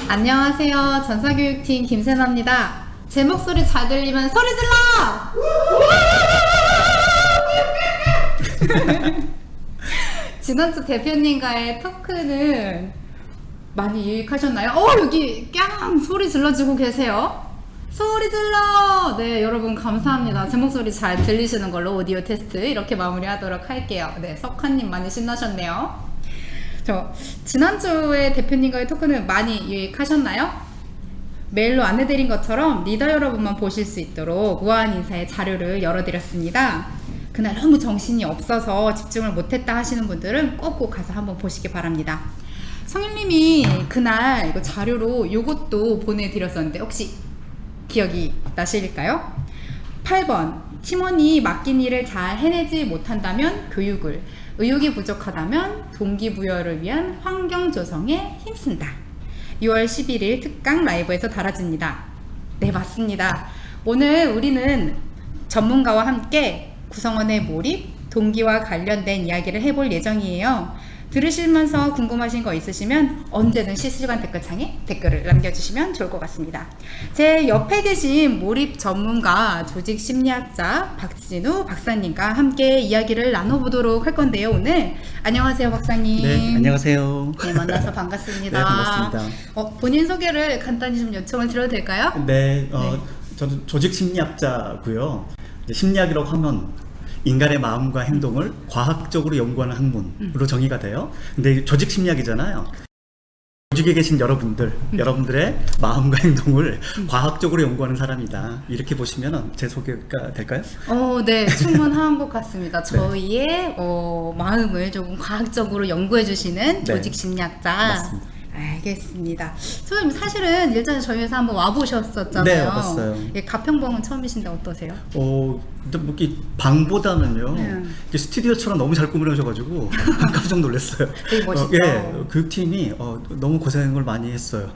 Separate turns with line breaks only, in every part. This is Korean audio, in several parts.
안녕하세요. 전사교육팀 김세나입니다. 제 목소리 잘 들리면 소리 질러! 지난주 대표님과의 토크는 많이 유익하셨나요? 여기 깡 소리 질러주고 계세요. 소리 질러! 네, 여러분 감사합니다. 제 목소리 잘 들리시는 걸로 오디오 테스트 이렇게 마무리하도록 할게요. 네, 석환님 많이 신나셨네요. 지난주에 대표님과의 토크는 많이 유익하셨나요? 메일로 안내드린 것처럼 리더 여러분만 보실 수 있도록 우아한 인사의 자료를 열어드렸습니다. 그날 너무 정신이 없어서 집중을 못했다 하시는 분들은 꼭 가서 한번 보시기 바랍니다. 성일님이 그날 이거 자료로 이것도 보내드렸었는데 혹시 기억이 나실까요? 8번 팀원이 맡긴 일을 잘 해내지 못한다면 교육을, 의욕이 부족하다면 동기부여를 위한 환경 조성에 힘쓴다. 6월 11일 특강 라이브에서 달아집니다. 네, 맞습니다. 오늘 우리는 전문가와 함께 구성원의 몰입, 동기와 관련된 이야기를 해볼 예정이에요. 들으시면서 궁금하신 거 있으시면 언제든 실시간 댓글창에 댓글을 남겨주시면 좋을 것 같습니다. 제 옆에 계신 몰입 전문가 조직 심리학자 박진우 박사님과 함께 이야기를 나눠보도록 할 건데요. 오늘 안녕하세요, 박사님.
네, 안녕하세요.
네, 만나서 반갑습니다.
네, 반갑습니다.
본인 소개를 간단히 좀 요청을 드려도 될까요?
네, 저는 조직 심리학자고요. 심리학이라고 하면 인간의 마음과 행동을 과학적으로 연구하는 학문으로 정의가 돼요. 근데 조직 심리학이잖아요. 조직에 계신 여러분들의 마음과 행동을 과학적으로 연구하는 사람이다. 이렇게 보시면 제 소개가 될까요?
네, 충분한 것 같습니다.
네.
저희의 마음을 조금 과학적으로 연구해 주시는
네.
조직 심리학자.
맞습니다.
알겠습니다. 선생님, 사실은 예전에 저희 회사 한번 와보셨었잖아요.
네, 와봤어요.
가평방은 처음이신데 어떠세요?
근데 뭐 이렇게 방보다는요. 이렇게 스튜디오처럼 너무 잘 꾸며주셔가지고 깜짝 놀랐어요.
되게 멋있죠.
그 팀이 너무 고생을 많이 했어요.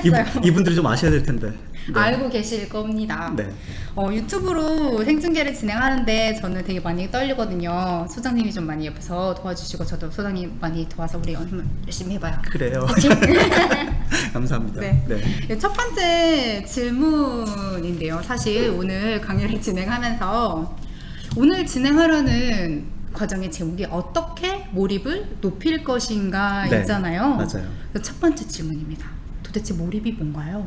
했어요.
이분들이 좀 아셔야 될 텐데. 네.
알고 계실 겁니다.
네.
유튜브로 생중계를 진행하는데 저는 되게 많이 떨리거든요. 소장님이 좀 많이 옆에서 도와주시고 저도 소장님 많이 도와서 우리 열심히 해봐요.
그래요. 감사합니다.
네.
네.
첫 번째 질문인데요. 사실 오늘 강의를 진행하면서 오늘 진행하려는 과정의 제목이 어떻게 몰입을 높일 것인가
네,
있잖아요.
맞아요.
첫 번째 질문입니다. 도대체 몰입이 뭔가요?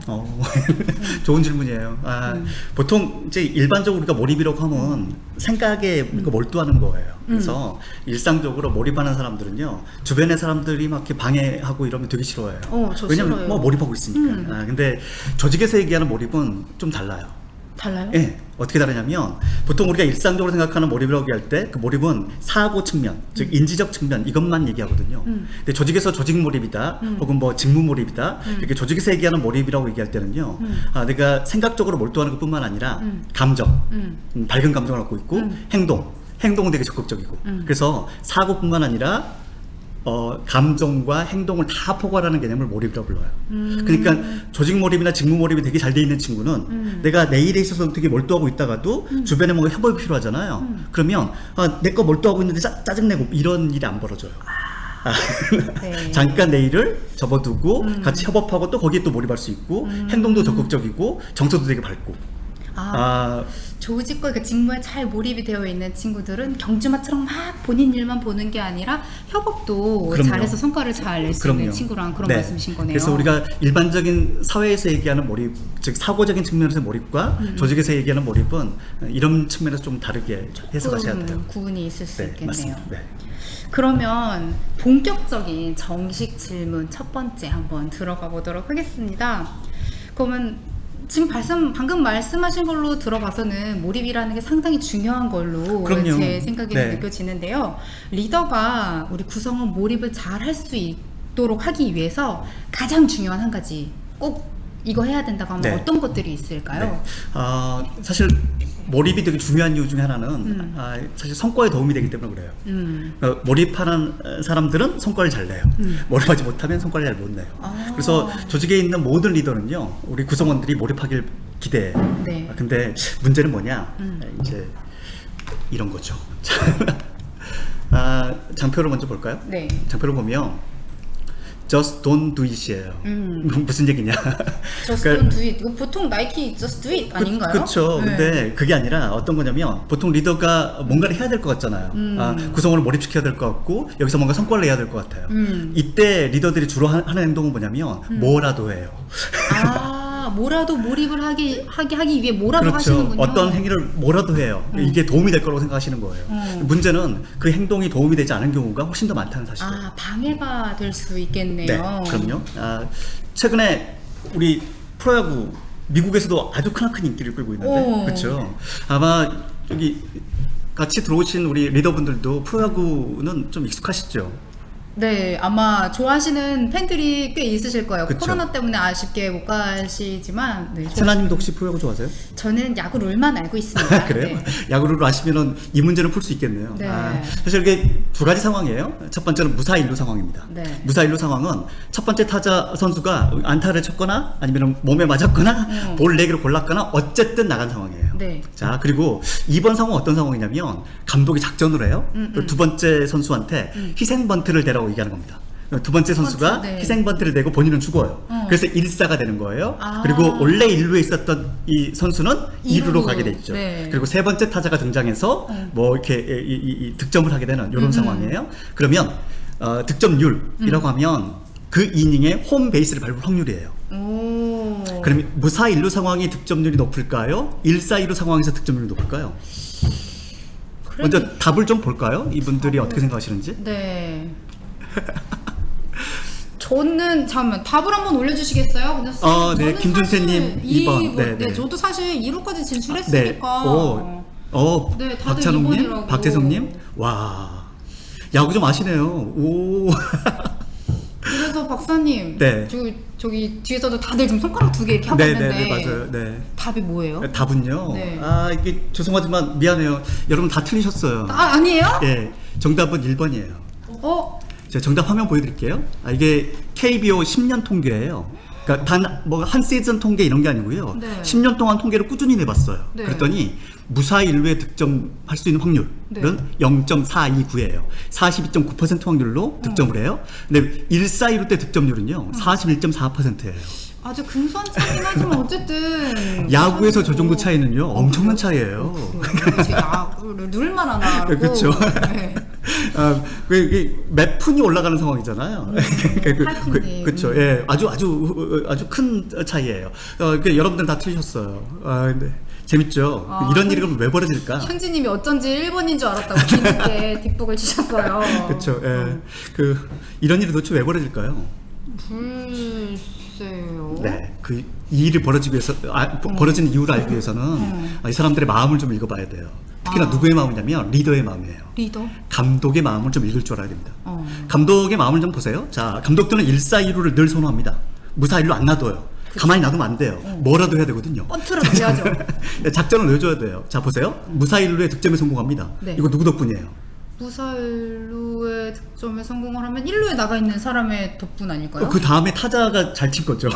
좋은 질문이에요. 보통 이제 일반적으로 우리가 몰입이라고 하면 생각에 우리가 몰두하는 거예요. 그래서 일상적으로 몰입하는 사람들은요, 주변의 사람들이 막 이렇게 방해하고 이러면 되게 싫어해요.
저
왜냐면
싫어요.
뭐 몰입하고 있으니까. 근데 조직에서 얘기하는 몰입은 좀 달라요.
달라요?
예, 어떻게 다르냐면 보통 우리가 일상적으로 생각하는 몰입이라고 할 때 그 몰입은 사고 측면, 즉 인지적 측면 이것만 얘기하거든요. 근데 조직에서 조직 몰입이다, 혹은 뭐 직무 몰입이다, 이렇게 조직에서 얘기하는 몰입이라고 얘기할 때는요, 내가 생각적으로 몰두하는 것뿐만 아니라 감정, 밝은 감정을 갖고 있고 행동은 되게 적극적이고, 그래서 사고뿐만 아니라 감정과 행동을 다 포괄하는 개념을 몰입이라고 불러요. 그러니까 조직 몰입이나 직무 몰입이 되게 잘 돼 있는 친구는 내가 내 일에 있어서 되게 몰두하고 있다가도 주변에 뭔가 협업이 필요하잖아요. 그러면 내 거 몰두하고 있는데 짜증내고 이런 일이 안 벌어져요.
네.
잠깐 내 일을 접어두고 같이 협업하고 또 거기에 또 몰입할 수 있고, 행동도 적극적이고 정서도 되게 밝고.
조직과 그 직무에 잘 몰입이 되어 있는 친구들은 경주마처럼 막 본인 일만 보는 게 아니라 협업도
그럼요.
잘해서 성과를 잘 낼 수 있는 친구랑 그런 말씀이신 거네요.
그래서 우리가 일반적인 사회에서 얘기하는 몰입, 즉 사고적인 측면에서의 몰입과 조직에서 얘기하는 몰입은 이런 측면에서 좀 다르게 해석하셔야 돼요.
구분이 있을 수 있겠네요.
맞습니다. 네.
그러면 본격적인 정식 질문 첫 번째 한번 들어가 보도록 하겠습니다. 그러면 지금 방금 말씀하신 걸로 들어봐서는 몰입이라는 게 상당히 중요한 걸로
그럼요.
제 생각이
네.
느껴지는데요. 리더가 우리 구성원 몰입을 잘 할 수 있도록 하기 위해서 가장 중요한 한 가지, 꼭 이거 해야 된다고 하면
네.
어떤 것들이 있을까요?
사실 몰입이 되게 중요한 이유 중에 하나는 사실 성과에 도움이 되기 때문에 그래요. 몰입하는 사람들은 성과를 잘 내요. 몰입하지 못하면 성과를 잘 못 내요. 그래서 조직에 있는 모든 리더는요, 우리 구성원들이 몰입하길 기대해요.
네.
근데 문제는 뭐냐? 이제 이런 거죠. 장표를 먼저 볼까요?
네.
장표를 보면 just don't do it이에요. 무슨 얘기냐?
Just
그러니까
don't do it. 이거 보통 나이키 just do it 아닌가요?
그렇죠.
네.
근데 그게 아니라 어떤 거냐면 보통 리더가 뭔가를 해야 될 것 같잖아요. 구성원을 몰입시켜야 될 것 같고 여기서 뭔가 성과를 내야 될 것 같아요. 이때 리더들이 주로 하는 행동은 뭐냐면 뭐라도 해요.
뭐라도 몰입을 하기 위해 뭐라도
그렇죠.
하시는군요.
어떤 행위를 뭐라도 해요. 이게 도움이 될 거라고 생각하시는 거예요. 문제는 그 행동이 도움이 되지 않은 경우가 훨씬 더 많다는 사실이에요.
방해가 될 수 있겠네요.
네, 그럼요. 최근에 우리 프로야구 미국에서도 아주 크나큰 인기를 끌고 있는데, 그렇죠. 아마 여기 같이 들어오신 우리 리더분들도 프로야구는 좀 익숙하시죠.
네, 아마 좋아하시는 팬들이 꽤 있으실 거예요.
그쵸.
코로나 때문에 아쉽게 못 가시지만, 네,
세나님도 혹시 프로야구 좋아하세요?
저는 야구 룰만 알고 있습니다.
그래요?
네.
야구를 아시면은 이 문제는 풀 수 있겠네요.
네.
사실 이게 두 가지 상황이에요. 첫 번째는 무사일루 상황입니다.
네.
무사일루 상황은 첫 번째 타자 선수가 안타를 쳤거나 아니면 몸에 맞았거나 볼 4개를 골랐거나 어쨌든 나간 상황이에요.
네.
자, 그리고 2번 상황은 어떤 상황이냐면 감독이 작전을 해요. 두 번째 선수한테 희생 번트를 대라고 얘기하는 겁니다. 두 번째 선수가
네.
희생 번트를 대고 본인은 죽어요. 그래서 1사가 되는 거예요. 그리고 원래 1루에 있었던 이 선수는 2루로 가게 되죠.
네.
그리고 세 번째 타자가 등장해서 뭐 이렇게 이 득점을 하게 되는 이런 상황이에요. 그러면 득점률이라고 하면 그 이닝에 홈 베이스를 밟을 확률이에요. 그러면 무사 1루 상황이 득점률이 높을까요? 1사 2루 상황에서 득점률이 높을까요? 먼저 답을 좀 볼까요? 이분들이 어떻게 생각하시는지?
네. 저는 잠깐만 답을 한번 올려주시겠어요? 근데 사실
네,
저는
김준태님
사실
2번.
네,
네.
저도 사실 2루까지
네.
진출했으니까. 네, 다들
박찬웅님,
2번이라고.
박재성님, 와, 야구 좀 아시네요. 오.
그래서 박사님,
네.
저기 뒤에서도 다들 지금 손가락 2개 이렇게 하고 있는데
네, 맞아요. 네.
답이 뭐예요?
답은요.
네.
이게 죄송하지만 미안해요. 여러분 다 틀리셨어요.
아니에요?
예, 정답은 1번이에요. 제가 정답 화면 보여드릴게요. 이게 KBO 10년 통계예요. 그러니까 단 뭐 한 시즌 통계 이런 게 아니고요.
네.
10년 동안 통계를 꾸준히 내봤어요.
네.
그랬더니 무사 1루에 득점할 수 있는 확률은
네.
0.429예요. 42.9% 확률로 득점을 해요. 근데 1사 2루 때 득점률은요 41.4%예요.
아주 근소한 차이긴 하지만 어쨌든
야구에서 저 정도 차이는요 엄청난 차이예요.
제 야구를 누를만 하나라고.
그렇죠.
네.
몇 푼이 올라가는 상황이잖아요. 그렇죠. 예, 아주 큰 차이예요. 여러분들 다 틀리셨어요. 네. 재밌죠. 이런 일이 그럼 왜 벌어질까?
현지님이 어쩐지 1번인 줄 알았다고 뒤늦게 뒷북을 치셨어요.
그렇죠. 예. 이런 일이 도대체 왜 벌어질까요?
글쎄요.
네, 이 일이 벌어지기 위해서 벌어지는 이유를 알기 위해서는 이 사람들의 마음을 좀 읽어봐야 돼요. 특히나 누구의 마음이냐면 리더의 마음이에요.
리더?
감독의 마음을 좀 읽을 줄 알아야 됩니다. 감독의 마음을 좀 보세요. 자, 감독들은 1사 2루를 늘 선호합니다. 무사 1루 안 놔둬요. 가만히 놔두면 안 돼요. 뭐라도 해야 되거든요.
번트라도 해야죠.
작전을 내줘야 돼요. 자, 보세요. 무사 1루에 득점에 성공합니다.
네.
이거 누구 덕분이에요?
무사 1루에 득점에 성공을 하면 1루에 나가 있는 사람의 덕분 아닐까요?
그 다음에 타자가 잘 친 거죠.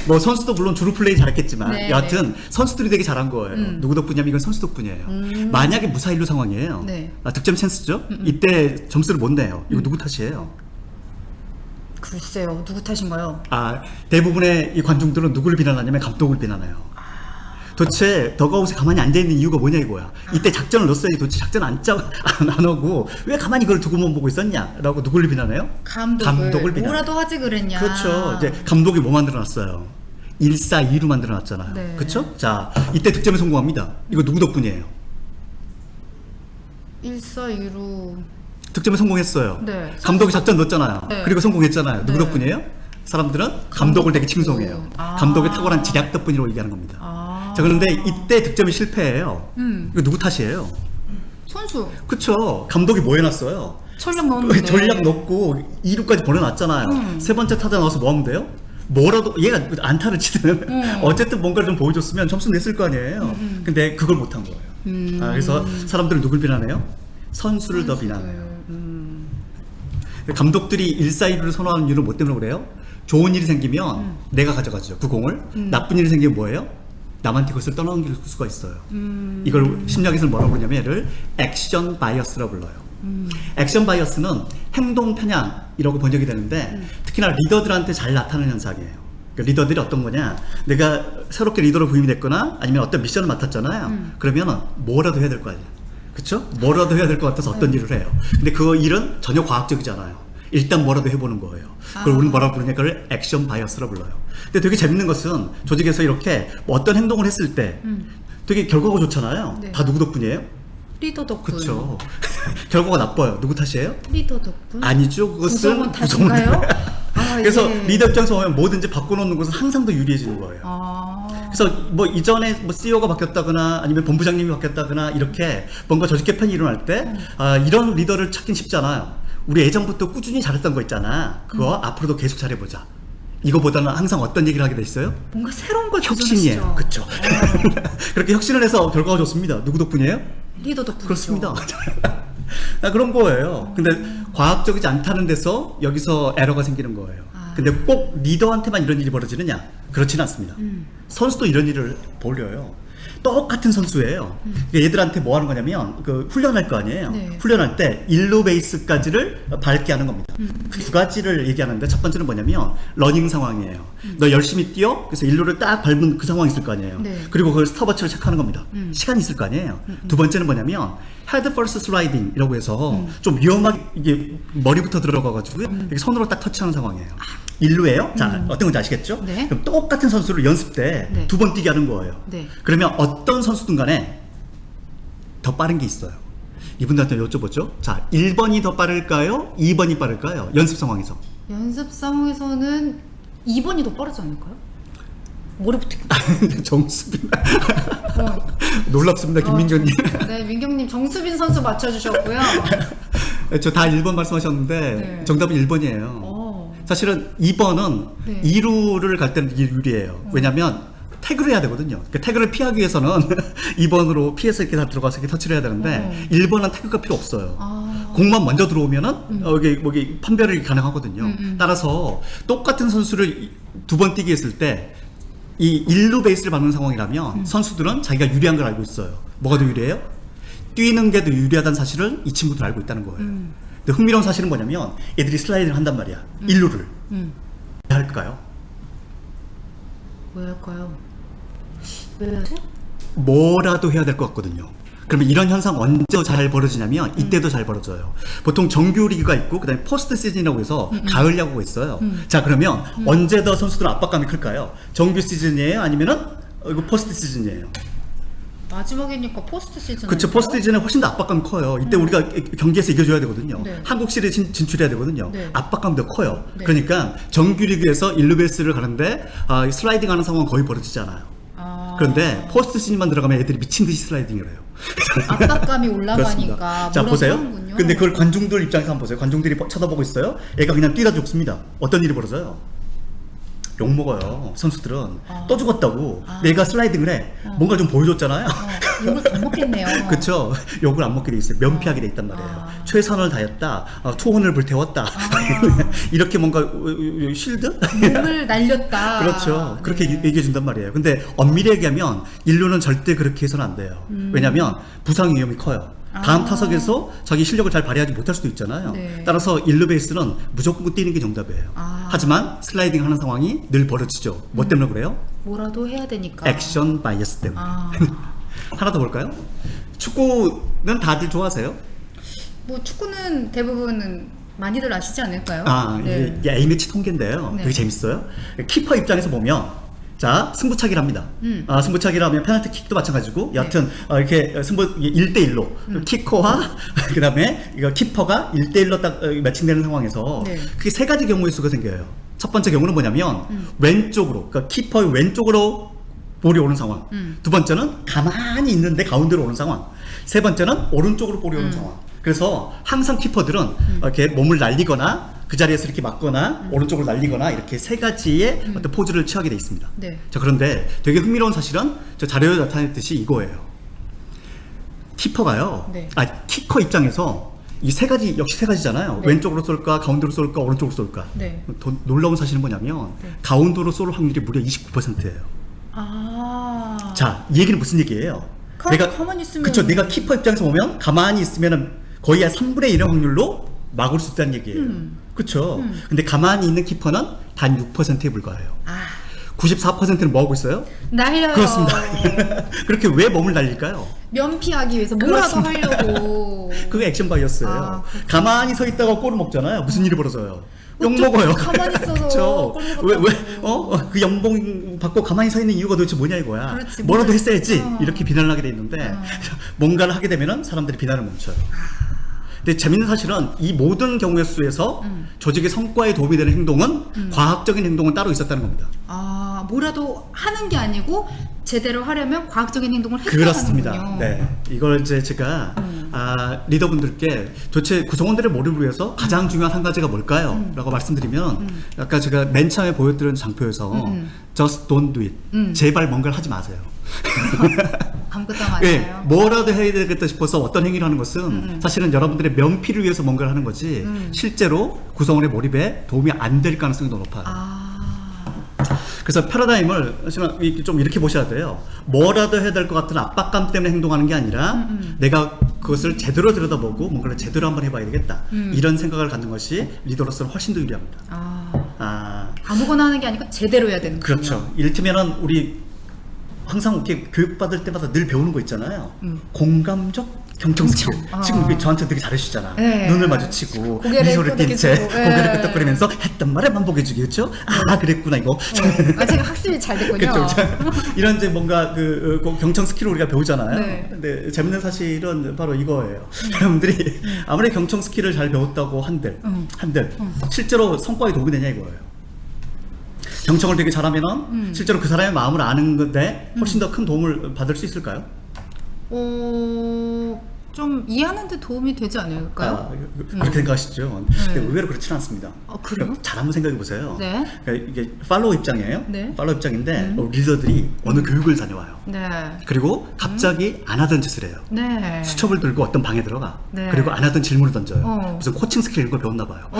뭐 선수도 물론 주루 플레이 잘했겠지만
네,
여하튼 선수들이 되게 잘한 거예요. 누구 덕분이냐면 이건 선수 덕분이에요. 만약에 무사 1루 상황이에요.
네.
득점 찬스죠. 이때 점수를 못 내요. 이거 누구 탓이에요?
글쎄요. 누구 탓인가요?
대부분의 이 관중들은 누구를 비난하냐면 감독을 비난해요. 도대체 더가웃에 가만히 앉아있는 이유가 뭐냐 이거야. 이때 작전을 넣었어야지. 도대체 작전 안 하고 왜 가만히 그걸 두고만 보고 있었냐 라고 누구를 비난해요? 감독을 비난해요.
뭐라도 하지 그랬냐.
그렇죠. 이제 감독이 뭐 만들어놨어요? 1사 2루 만들어놨잖아요.
네.
그렇죠? 자, 이때 득점에 성공합니다. 이거 누구 덕분이에요?
1사 2루
득점에 성공했어요.
네.
감독이 작전 넣었잖아요.
네.
그리고 성공했잖아요. 누구
네.
덕분이에요? 사람들은 감독을 되게 칭송해요. 감독의 탁월한 지략 덕분이라고 얘기하는 겁니다. 자, 그런데 이때 득점이 실패해요. 이거 누구 탓이에요?
선수.
그쵸. 감독이 뭐 해놨어요?
전략 넣었는데.
전략 넣고 2루까지 보내놨잖아요. 세 번째 타자 나와서 뭐 하면 돼요? 뭐라도 얘가 안타를 치든 어쨌든 뭔가를 좀 보여줬으면 점수 냈을 거 아니에요. 근데 그걸 못한 거예요. 그래서 사람들은 누굴 비난해요? 선수를 더 비난해요. 감독들이 1사 2루를 선호하는 이유는 뭐 때문에 그래요? 좋은 일이 생기면 내가 가져가죠. 그 공을. 나쁜 일이 생기면 뭐예요? 남한테 그것을 떠넘길 수가 있어요. 이걸 심리학에서는 뭐라고 그러냐면 얘를 액션 바이어스라고 불러요. 액션 바이어스는 행동 편향 이라고 번역이 되는데 특히나 리더들한테 잘 나타나는 현상이에요. 그러니까 리더들이 어떤 거냐, 내가 새롭게 리더로 부임이 됐거나 아니면 어떤 미션을 맡았잖아요. 그러면 뭐라도 해야 될 거 아니에요. 그쵸? 뭐라도 해야 될 것 같아서 어떤 일을 해요. 근데 그 일은 전혀 과학적이잖아요. 일단 뭐라도 해보는 거예요. 그걸 우리는 뭐라고 부르냐, 그걸 액션 바이어스라고 불러요. 근데 되게 재밌는 것은 조직에서 이렇게 뭐 어떤 행동을 했을 때 되게 결과가 좋잖아요.
네.
다 누구 덕분이에요?
리더 덕분.
그쵸. 결과가 나빠요. 누구 탓이에요?
리더 덕분.
아니죠. 그것은
구성원 탓인가요?
그래서
예.
리더 입장에서 보면 뭐든지 바꿔놓는 것은 항상 더 유리해지는 거예요. 그래서 뭐 이전에 뭐 CEO가 바뀌었다거나 아니면 본부장님이 바뀌었다거나 이렇게 뭔가 조직 개편이 일어날 때 이런 리더를 찾긴 쉽잖아요. 우리 예전부터 꾸준히 잘했던 거 있잖아. 그거 앞으로도 계속 잘해보자. 이거보다는 항상 어떤 얘기를 하게 돼 있어요?
뭔가 새로운 걸
혁신이에요. 그렇죠. 그렇게 혁신을 해서 결과가 좋습니다. 누구 덕분이에요?
리더 덕분이죠.
그렇습니다. 그런 거예요. 근데 과학적이지 않다는 데서 여기서 에러가 생기는 거예요. 근데 꼭 리더한테만 이런 일이 벌어지느냐? 그렇지는 않습니다. 선수도 이런 일을 벌려요. 똑같은 선수예요. 그러니까 얘들한테 뭐 하는 거냐면 그 훈련할 거 아니에요.
네.
훈련할 때 일로 베이스까지를 밟게 하는 겁니다. 그 두 가지를 얘기하는데 첫 번째는 뭐냐면 러닝 상황이에요. 너 열심히 뛰어. 그래서 일로를 딱 밟은 그 상황이 있을 거 아니에요.
네.
그리고 그걸 스톱워치를 체크하는 겁니다. 시간이 있을 거 아니에요. 두 번째는 뭐냐면 헤드 퍼스트 슬라이딩이라고 해서 좀 위험하게 이게 머리부터 들어가가지고요. 이렇게 손으로 딱 터치하는 상황이에요. 일루예요. 자, 어떤 건지 아시겠죠?
네.
그럼 똑같은 선수를 연습 때
네.
두 번 뛰게 하는 거예요.
네.
그러면 어떤 선수든 간에 더 빠른 게 있어요. 이분들한테 여쭤보죠. 자, 1번이 더 빠를까요? 2번이 빠를까요? 연습 상황에서.
연습 상황에서는 2번이 더 빠르지 않을까요? 머리부터.
정수빈.
어.
놀랍습니다, 김민경님.
네, 민경님 정수빈 선수 맞춰주셨고요.
저 다 1번 말씀하셨는데
네.
정답은 1번이에요.
어.
사실은 2번은
네.
2루를 갈 때는 이게 유리해요. 왜냐면 태그를 해야 되거든요. 그 태그를 피하기 위해서는 2번으로 피해서 이렇게 다 들어가서 이렇게 터치를 해야 되는데 1번은 태그가 필요 없어요. 공만 먼저 들어오면은 여기 판별이 가능하거든요. 따라서 똑같은 선수를 두 번 뛰게 했을 때 이 1루 베이스를 밟는 상황이라면 선수들은 자기가 유리한 걸 알고 있어요. 뭐가 더 유리해요? 뛰는 게 더 유리하다는 사실을 이 친구들 알고 있다는 거예요. 근데 흥미로운 사실은 뭐냐면 애들이 슬라이딩을 한단 말이야. 1루를. 왜 할까요?
왜 할까요? 왜 하지?
뭐라도 해야 될 것 같거든요. 그러면 이런 현상 언제 잘 벌어지냐면 이때도 잘 벌어져요. 보통 정규 리그가 있고 그다음에 포스트 시즌이라고 해서 가을 야구가 있어요. 자, 그러면 언제 더 선수들은 압박감이 클까요? 정규 시즌이에요? 아니면은 이거 포스트 시즌이에요?
마지막이니까 포스트 시즌.
그렇죠. 포스트 시즌에 훨씬 더 압박감이 커요. 이때 우리가 경기에서 이겨줘야 되거든요.
네.
한국 시리즈 진출해야 되거든요.
네.
압박감도 커요.
네.
그러니까 정규 리그에서 1루 베이스를 가는데 슬라이딩 하는 상황은 거의 벌어지지 않아요. 그런데 포스트 시즌만 들어가면 애들이 미친 듯이 슬라이딩을 해요.
압박감이 올라가니까.
그렇습니다. 자, 보세요.
하는군요.
근데 그걸 관중들 입장에서 한번 보세요. 관중들이 쳐다보고 있어요. 애가 그냥 뛰다 죽습니다. 어떤 일이 벌어져요? 욕 먹어요. 선수들은 또 죽었다고. 내가 슬라이딩을 해. 뭔가 좀 보여줬잖아요.
욕을 더 먹겠네요.
그렇죠. 욕을 안 먹게 돼 있어요. 면피하게 돼 있단 말이에요. 최선을 다했다. 투혼을 불태웠다. 이렇게 뭔가 쉴드?
욕을 날렸다.
그렇죠. 그렇게
네.
얘기해 준단 말이에요. 근데 엄밀히 얘기하면 인류는 절대 그렇게 해서는 안 돼요. 왜냐하면 부상 위험이 커요. 다음 타석에서 자기 실력을 잘 발휘하지 못할 수도 있잖아요.
네.
따라서 1루 베이스는 무조건 뛰는 게 정답이에요. 하지만 슬라이딩 하는 상황이 늘 벌어지죠. 뭐 때문에 그래요?
뭐라도 해야 되니까.
액션 바이어스 때문에. 하나 더 볼까요? 축구는 다들 좋아하세요?
뭐 축구는 대부분은 많이들 아시지 않을까요?
네. 이게 A매치 통계인데요.
네.
되게 재밌어요. 키퍼 입장에서 보면 자, 승부차기를 합니다. 승부차기를 하면 페널티 킥도 마찬가지고 여하튼 이렇게 승부 1대1로 키커와 그다음에 이거 키퍼가 1대1로 딱 매칭되는 상황에서
네.
그게 세 가지 경우의 수가 생겨요. 첫 번째 경우는 뭐냐면 왼쪽으로, 그러니까 키퍼의 왼쪽으로 볼이 오는 상황. 두 번째는 가만히 있는데 가운데로 오는 상황. 세 번째는 오른쪽으로 볼이 오는 상황. 그래서 항상 키퍼들은 이렇게 몸을 날리거나 그 자리에서 이렇게 맞거나 오른쪽으로 날리거나 이렇게 세 가지의 어떤 포즈를 취하게 돼 있습니다.
네.
자, 그런데 되게 흥미로운 사실은 저 자료에 나타냈듯이 이거예요. 키퍼가요.
네.
키커 입장에서 이 세 가지 역시 세 가지잖아요.
네.
왼쪽으로 쏠까, 가운데로 쏠까, 오른쪽으로 쏠까.
네.
더 놀라운 사실은 뭐냐면
네.
가운데로 쏠 확률이 무려 29%예요. 자, 이 얘기는 무슨 얘기예요?
가만히 있으면.
그쵸, 내가 키퍼 입장에서 보면 가만히 있으면은 거의 한 3분의 1의 확률로 막을 수 있다는 얘기예요. 그렇죠. 근데 가만히 있는 키퍼는 단 6%에 불과해요.
아,
94%는 뭐 하고 있어요?
날려요.
그렇습니다. 그렇게 왜 몸을 날릴까요?
면피하기 위해서 뭐라도
그렇습니다.
하려고.
그게 액션 바이어스예요.
아,
가만히 서 있다가 골을 먹잖아요. 무슨 일이 벌어져요? 욕 먹어요.
가만히 있어서
그렇죠.
골
왜
먹었다고.
그 연봉 받고 가만히 서 있는 이유가 도대체 뭐냐 이거야.
그렇지,
뭐라도
뭐를-
했어야지.
어.
이렇게 비난을 하게 돼 있는데 뭔가를 하게 되면은 사람들이 비난을 멈춰요. 근데 재밌는 사실은 이 모든 경우의 수에서 조직의 성과에 도움이 되는 행동은 과학적인 행동은 따로 있었다는 겁니다.
아, 뭐라도 하는 게 아니고 제대로 하려면 과학적인 행동을 했어야
그렇습니다.
하는군요.
네, 이걸 이제 제가 리더분들께 도대체 구성원들의 몰입을 위해서 가장 중요한 한 가지가 뭘까요? 라고 말씀드리면 아까 제가 맨 처음에 보여드린 장표에서 just don't do it. 제발 뭔가를 하지 마세요.
아무것도 안
예,
맞아요.
뭐라도 해야 되겠다 싶어서 어떤 행위를 하는 것은 사실은 여러분들의 명피를 위해서 뭔가를 하는 거지 실제로 구성원의 몰입에 도움이 안 될 가능성이 더 높아요. 그래서 패러다임을 사실은 좀 이렇게 보셔야 돼요. 뭐라도 해야 될 것 같은 압박감 때문에 행동하는 게 아니라 내가 그것을 제대로 들여다보고 뭔가를 제대로 한번 해봐야 되겠다. 이런 생각을 갖는 것이 리더로서는 훨씬 더 유리합니다.
아무거나 하는 게 아니고 제대로 해야 되는 거죠.
그렇죠. 이를테면은 우리 항상 이렇게 교육받을 때마다 늘 배우는 거 있잖아요. 공감적 경청 스킬.
경청.
지금 저한테 되게 잘해주시잖아.
네.
눈을 마주치고
고개를
미소를 띈 채
끄덕이시고.
고개를
네.
끄덕거리면서 했던 말에 반복해주기 그렇죠? 아 그랬구나 이거.
제가 학습이 잘 됐군요.
그렇죠. 이런 이제 뭔가 그 경청 스킬을 우리가 배우잖아요.
네.
근데 재밌는 사실은 바로 이거예요. 여러분들이 아무리 경청 스킬을 잘 배웠다고 한들 실제로 성과에 도움이 되냐 이거예요. 경청을 되게 잘하면은 실제로 그 사람의 마음을 아는 건데 훨씬 더 큰 도움을 받을 수 있을까요?
좀 이해하는 데 도움이 되지 않을까요?
그렇게 생각하시죠. 근데 의외로 그렇지는 않습니다.
그래요?
그러니까 잘 한번 생각해 보세요.
네.
그러니까 이게 팔로우 입장이에요.
네.
팔로우 입장인데 리더들이 어느 교육을 다녀와요.
네.
그리고 갑자기 안 하던 짓을 해요.
네.
수첩을 들고 어떤 방에 들어가.
네.
그리고 안 하던 질문을 던져요.
어.
무슨 코칭 스킬 이런 걸 배웠나 봐요.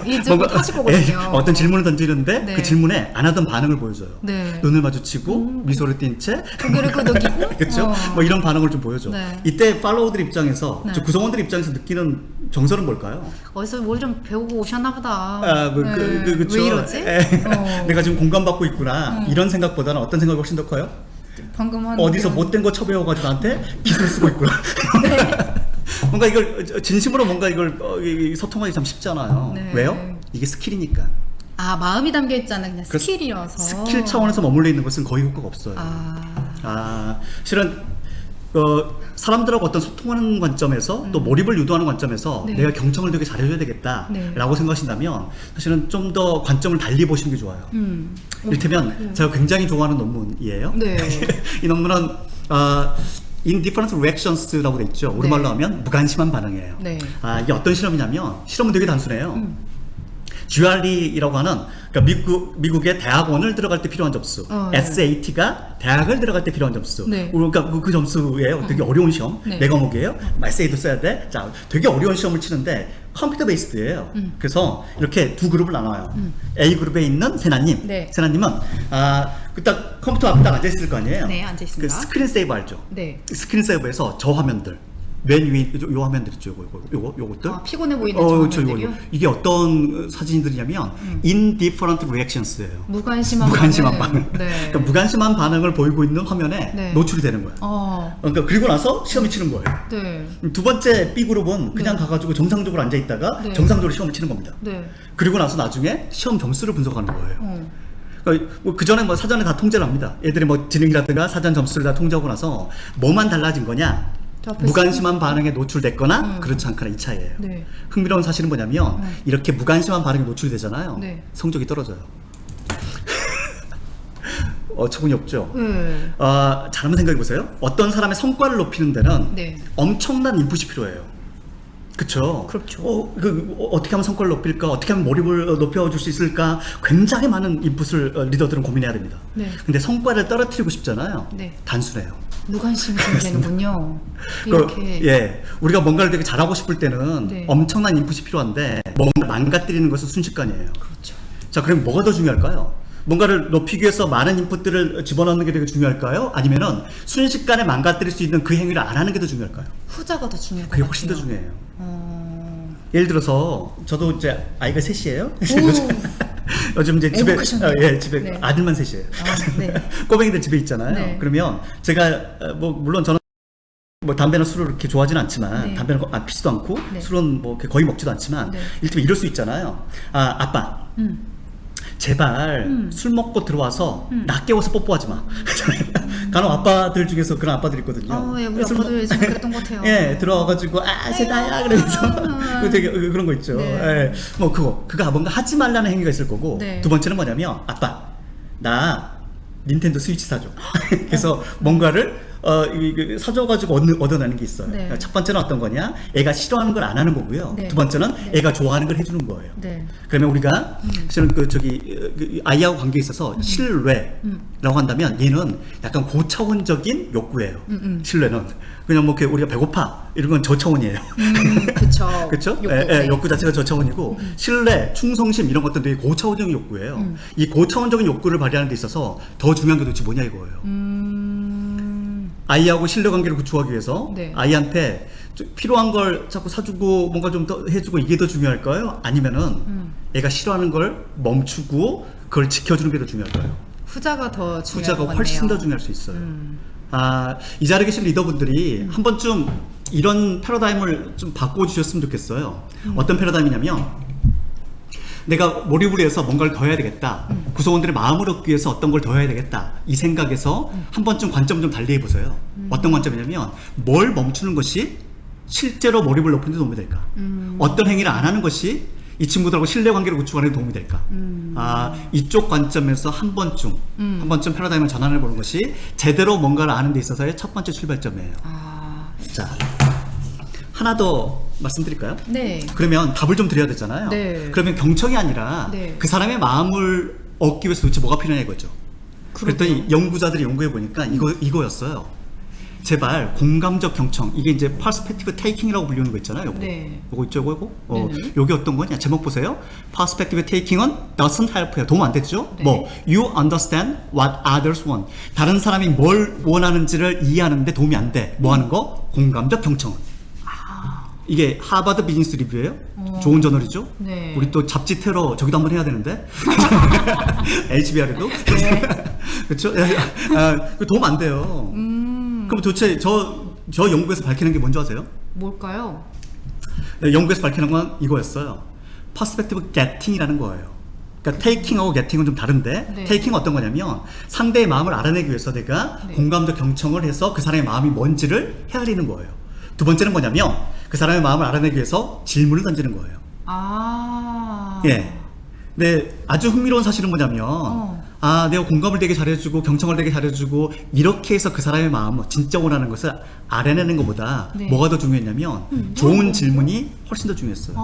이제 곧 하실 거거든요.
어떤 질문을 던지는데
네.
그 질문에 안 하던 반응을 보여줘요.
네.
눈을 마주치고 미소를 띈 채
고개를 끄덕이고.
그렇죠? 뭐 이런 반응을 좀 보여줘.
네.
이때 팔로워들 입장에서
네.
저 구성원들 입장에서 느끼는 정서는 뭘까요?
어디서 뭘 좀 배우고 오셨나 보다.
그쵸.
왜 이러지?
내가 지금 공감받고 있구나. 이런 생각보다는 어떤 생각이 훨씬 더 커요?
방금 한
어디서
그런-
못된 거 처배워가지고 나한테 기술 쓰고 있구나. 뭔가 이걸 진심으로 뭔가 이걸 소통하기 참 쉽잖아요.
네.
왜요? 이게 스킬이니까.
마음이 담겨 있잖아. 그냥
그래서
스킬이어서.
스킬 차원에서 머물러 있는 것은 거의 효과가 없어요. 실은 사람들하고 어떤 소통하는 관점에서 또 몰입을 유도하는 관점에서
네.
내가 경청을 되게 잘해줘야 되겠다라고
네.
생각하신다면 사실은 좀 더 관점을 달리 보시는 게 좋아요. 이를테면 제가 굉장히 좋아하는 논문이에요.
네.
이 논문은 indifferent reactions라고 돼 있죠. 우리말로
네.
하면 무관심한 반응이에요.
네.
이게 어떤 실험이냐면 실험은 되게 단순해요. GRE라고 하는 그러니까 미국의 대학원을 들어갈 때 필요한 점수,
네.
SAT가 대학을 들어갈 때 필요한 점수.
네.
그러니까 그 점수예요. 되게 어려운 시험,
네.
네 과목이에요. 에세이도 써야 돼. 자, 되게 어려운 시험을 치는데 컴퓨터 베이스드예요. 그래서 이렇게 두 그룹을 나눠요. A 그룹에 있는 세나님,
네.
세나님은 딱 컴퓨터 앞에 딱 앉아 있을 거 아니에요.
네, 앉아 있습니다.
그 스크린 세이브 알죠?
네.
스크린 세이브에서 저 화면들. 맨 위에 요 화면들 있죠. 요것들.
피곤해 보이는
그렇죠.
화면들이요?
이게 어떤 사진들이냐면 indifferent reactions예요.
무관심한
반응.
네.
그러니까 무관심한 반응을 보이고 있는 화면에
네.
노출이 되는 거야. 그러니까 그리고 나서 시험을 치는 거예요.
네.
두 번째 B 그룹은 그냥 가가지고 정상적으로 앉아 있다가
네.
정상적으로 시험을 치는 겁니다.
네.
그리고 나서 나중에 시험 점수를 분석하는 거예요. 그러니까 그 전에 뭐 사전에 다 통제를 합니다. 애들이 뭐 지능이라든가 사전 점수를 다 통제하고 나서 뭐만 달라진 거냐? 무관심한 반응에 노출됐거나 그렇지 않거나 이 차이예요.
네.
흥미로운 사실은 뭐냐면 이렇게 무관심한 반응에 노출되잖아요.
네.
성적이 떨어져요. 어처구니 없죠.
네.
잘 한번 생각해 보세요. 어떤 사람의 성과를 높이는 데는
네.
엄청난 인풋이 필요해요. 그렇죠.
그렇죠.
어떻게 하면 성과를 높일까? 어떻게 하면 몰입을 높여줄 수 있을까? 굉장히 많은 인풋을 리더들은 고민해야 됩니다.
네.
근데 성과를 떨어뜨리고 싶잖아요.
네.
단순해요.
무관심이 좀 되는군요. 이렇게.
우리가 뭔가를 되게 잘하고 싶을 때는
네.
엄청난 인풋이 필요한데 뭔가를 망가뜨리는 것은 순식간이에요.
그렇죠.
자, 그럼 뭐가 더 중요할까요? 뭔가를 높이기 위해서 많은 인풋들을 집어넣는 게 되게 중요할까요? 아니면은 순식간에 망가뜨릴 수 있는 그 행위를 안 하는 게 더 중요할까요?
후자가 더 중요할 것
그게
같아요.
훨씬 더 중요해요. 예를 들어서 저도 이제 아이가 셋이에요. 요즘 이제 집에
행복하셨네요.
집에
네.
아들만 셋이에요.
네.
꼬맹이들 집에 있잖아요.
네.
그러면 제가 뭐 물론 저는 뭐 담배나 술을 그렇게 좋아하지는 않지만
네.
담배는 피지도 않고
네.
술은 뭐 거의 먹지도 않지만
네.
일테면 이럴 수 있잖아요. 아 아빠 제발 술 먹고 들어와서 나 깨워서 뽀뽀하지 마. 간혹 아빠들 중에서 그런 아빠들 있거든요.
예, 우리
술
아빠도
먹-
예전에 그랬던 것 같아요.
예, 들어와가지고 세다야 그러면서 그 되게 그런 거 있죠.
네.
예, 뭐 그거 뭔가 하지 말라는 행위가 있을 거고
네.
두 번째는 뭐냐면 아빠 나 닌텐도 스위치 사줘. 그래서 뭔가를 사줘가지고 얻어내는 게 있어요.
네.
첫 번째는 어떤 거냐? 애가 싫어하는 걸 안 하는 거고요.
네.
두 번째는
네.
애가 좋아하는 걸 해주는 거예요.
네.
그러면 우리가 사실은 아이하고 관계에 있어서 신뢰라고 한다면 얘는 약간 고차원적인 욕구예요. 신뢰는 그냥 뭐 이렇게 우리가 배고파 이런 건 저차원이에요.
그쵸.
그렇죠?
욕구.
욕구 자체가 저차원이고 신뢰, 충성심 이런 것들은 되게 고차원적인 욕구예요. 이 고차원적인 욕구를 발휘하는 데 있어서 더 중요한 게 도대체 뭐냐 이거예요. 아이하고 신뢰관계를 구축하기 위해서
네.
아이한테 좀 필요한 걸 자꾸 사주고 뭔가 좀 더 해주고 이게 더 중요할까요? 아니면은 애가 싫어하는 걸 멈추고 그걸 지켜주는 게 더 중요할까요?
후자가 더 중요한
후자가
것
훨씬
같네요.
더 중요할 수 있어요. 이 자리에 계신 리더분들이 한 번쯤 이런 패러다임을 좀 바꿔주셨으면 좋겠어요. 어떤 패러다임이냐면 내가 몰입을 해서 뭔가를 더 해야 되겠다. 구성원들의 마음을 얻기 위해서 어떤 걸 더 해야 되겠다. 이 생각에서 한 번쯤 관점 좀 달리 해보세요. 어떤 관점이냐면 뭘 멈추는 것이 실제로 몰입을 높이는 데 도움이 될까? 어떤 행위를 안 하는 것이 이 친구들하고 신뢰관계를 구축하는 데 도움이 될까? 이쪽 관점에서 한 번쯤 패러다임을 전환해 보는 것이 제대로 뭔가를 아는 데 있어서의 첫 번째 출발점이에요. 자, 하나 더 말씀드릴까요?
네.
그러면 답을 좀 드려야 되잖아요.
네.
그러면 경청이 아니라
네.
그 사람의 마음을 얻기 위해서 도대체 뭐가 필요냐 이거죠. 그랬더니
그러게요.
연구자들이 연구해 보니까 이거였어요. 제발 공감적 경청, 이게 이제 perspective taking이라고 불리는 거 있잖아요. 요거.
네.
요거 있죠, 요거.
네네.
요게 어떤 거냐? 제목 보세요. perspective taking은 doesn't help요. 도움 안 되죠?
네.
뭐 you understand what others want. 다른 사람이 뭘 원하는지를 이해하는데 도움이 안 돼. 뭐 하는 거? 공감적 경청은. 이게 하버드 비즈니스 리뷰예요. 좋은 저널이죠.
네.
우리 또 잡지 테러 저기도 한번 해야 되는데. HBR에도.
네.
그렇죠? 그 도움 안 돼요. 그럼 도대체 저 연구에서 밝히는 게 뭔지 아세요?
뭘까요?
네, 연구에서 밝히는 건 이거였어요. 퍼스펙티브 게팅이라는 거예요. 그러니까 테이킹하고 게팅은 좀 다른데
네.
테이킹은 어떤 거냐면 상대의 마음을 알아내기 위해서 내가
네.
공감적 경청을 해서 그 사람의 마음이 뭔지를 헤아리는 거예요. 두 번째는 뭐냐면 그 사람의 마음을 알아내기 위해서 질문을 던지는 거예요. 예. 네, 아주 흥미로운 사실은 뭐냐면 내가 공감을 되게 잘해주고 경청을 되게 잘해주고 이렇게 해서 그 사람의 마음을 진짜 원하는 것을 알아내는 것보다
네.
뭐가 더 중요했냐면 좋은 질문이 훨씬 더 중요했어요.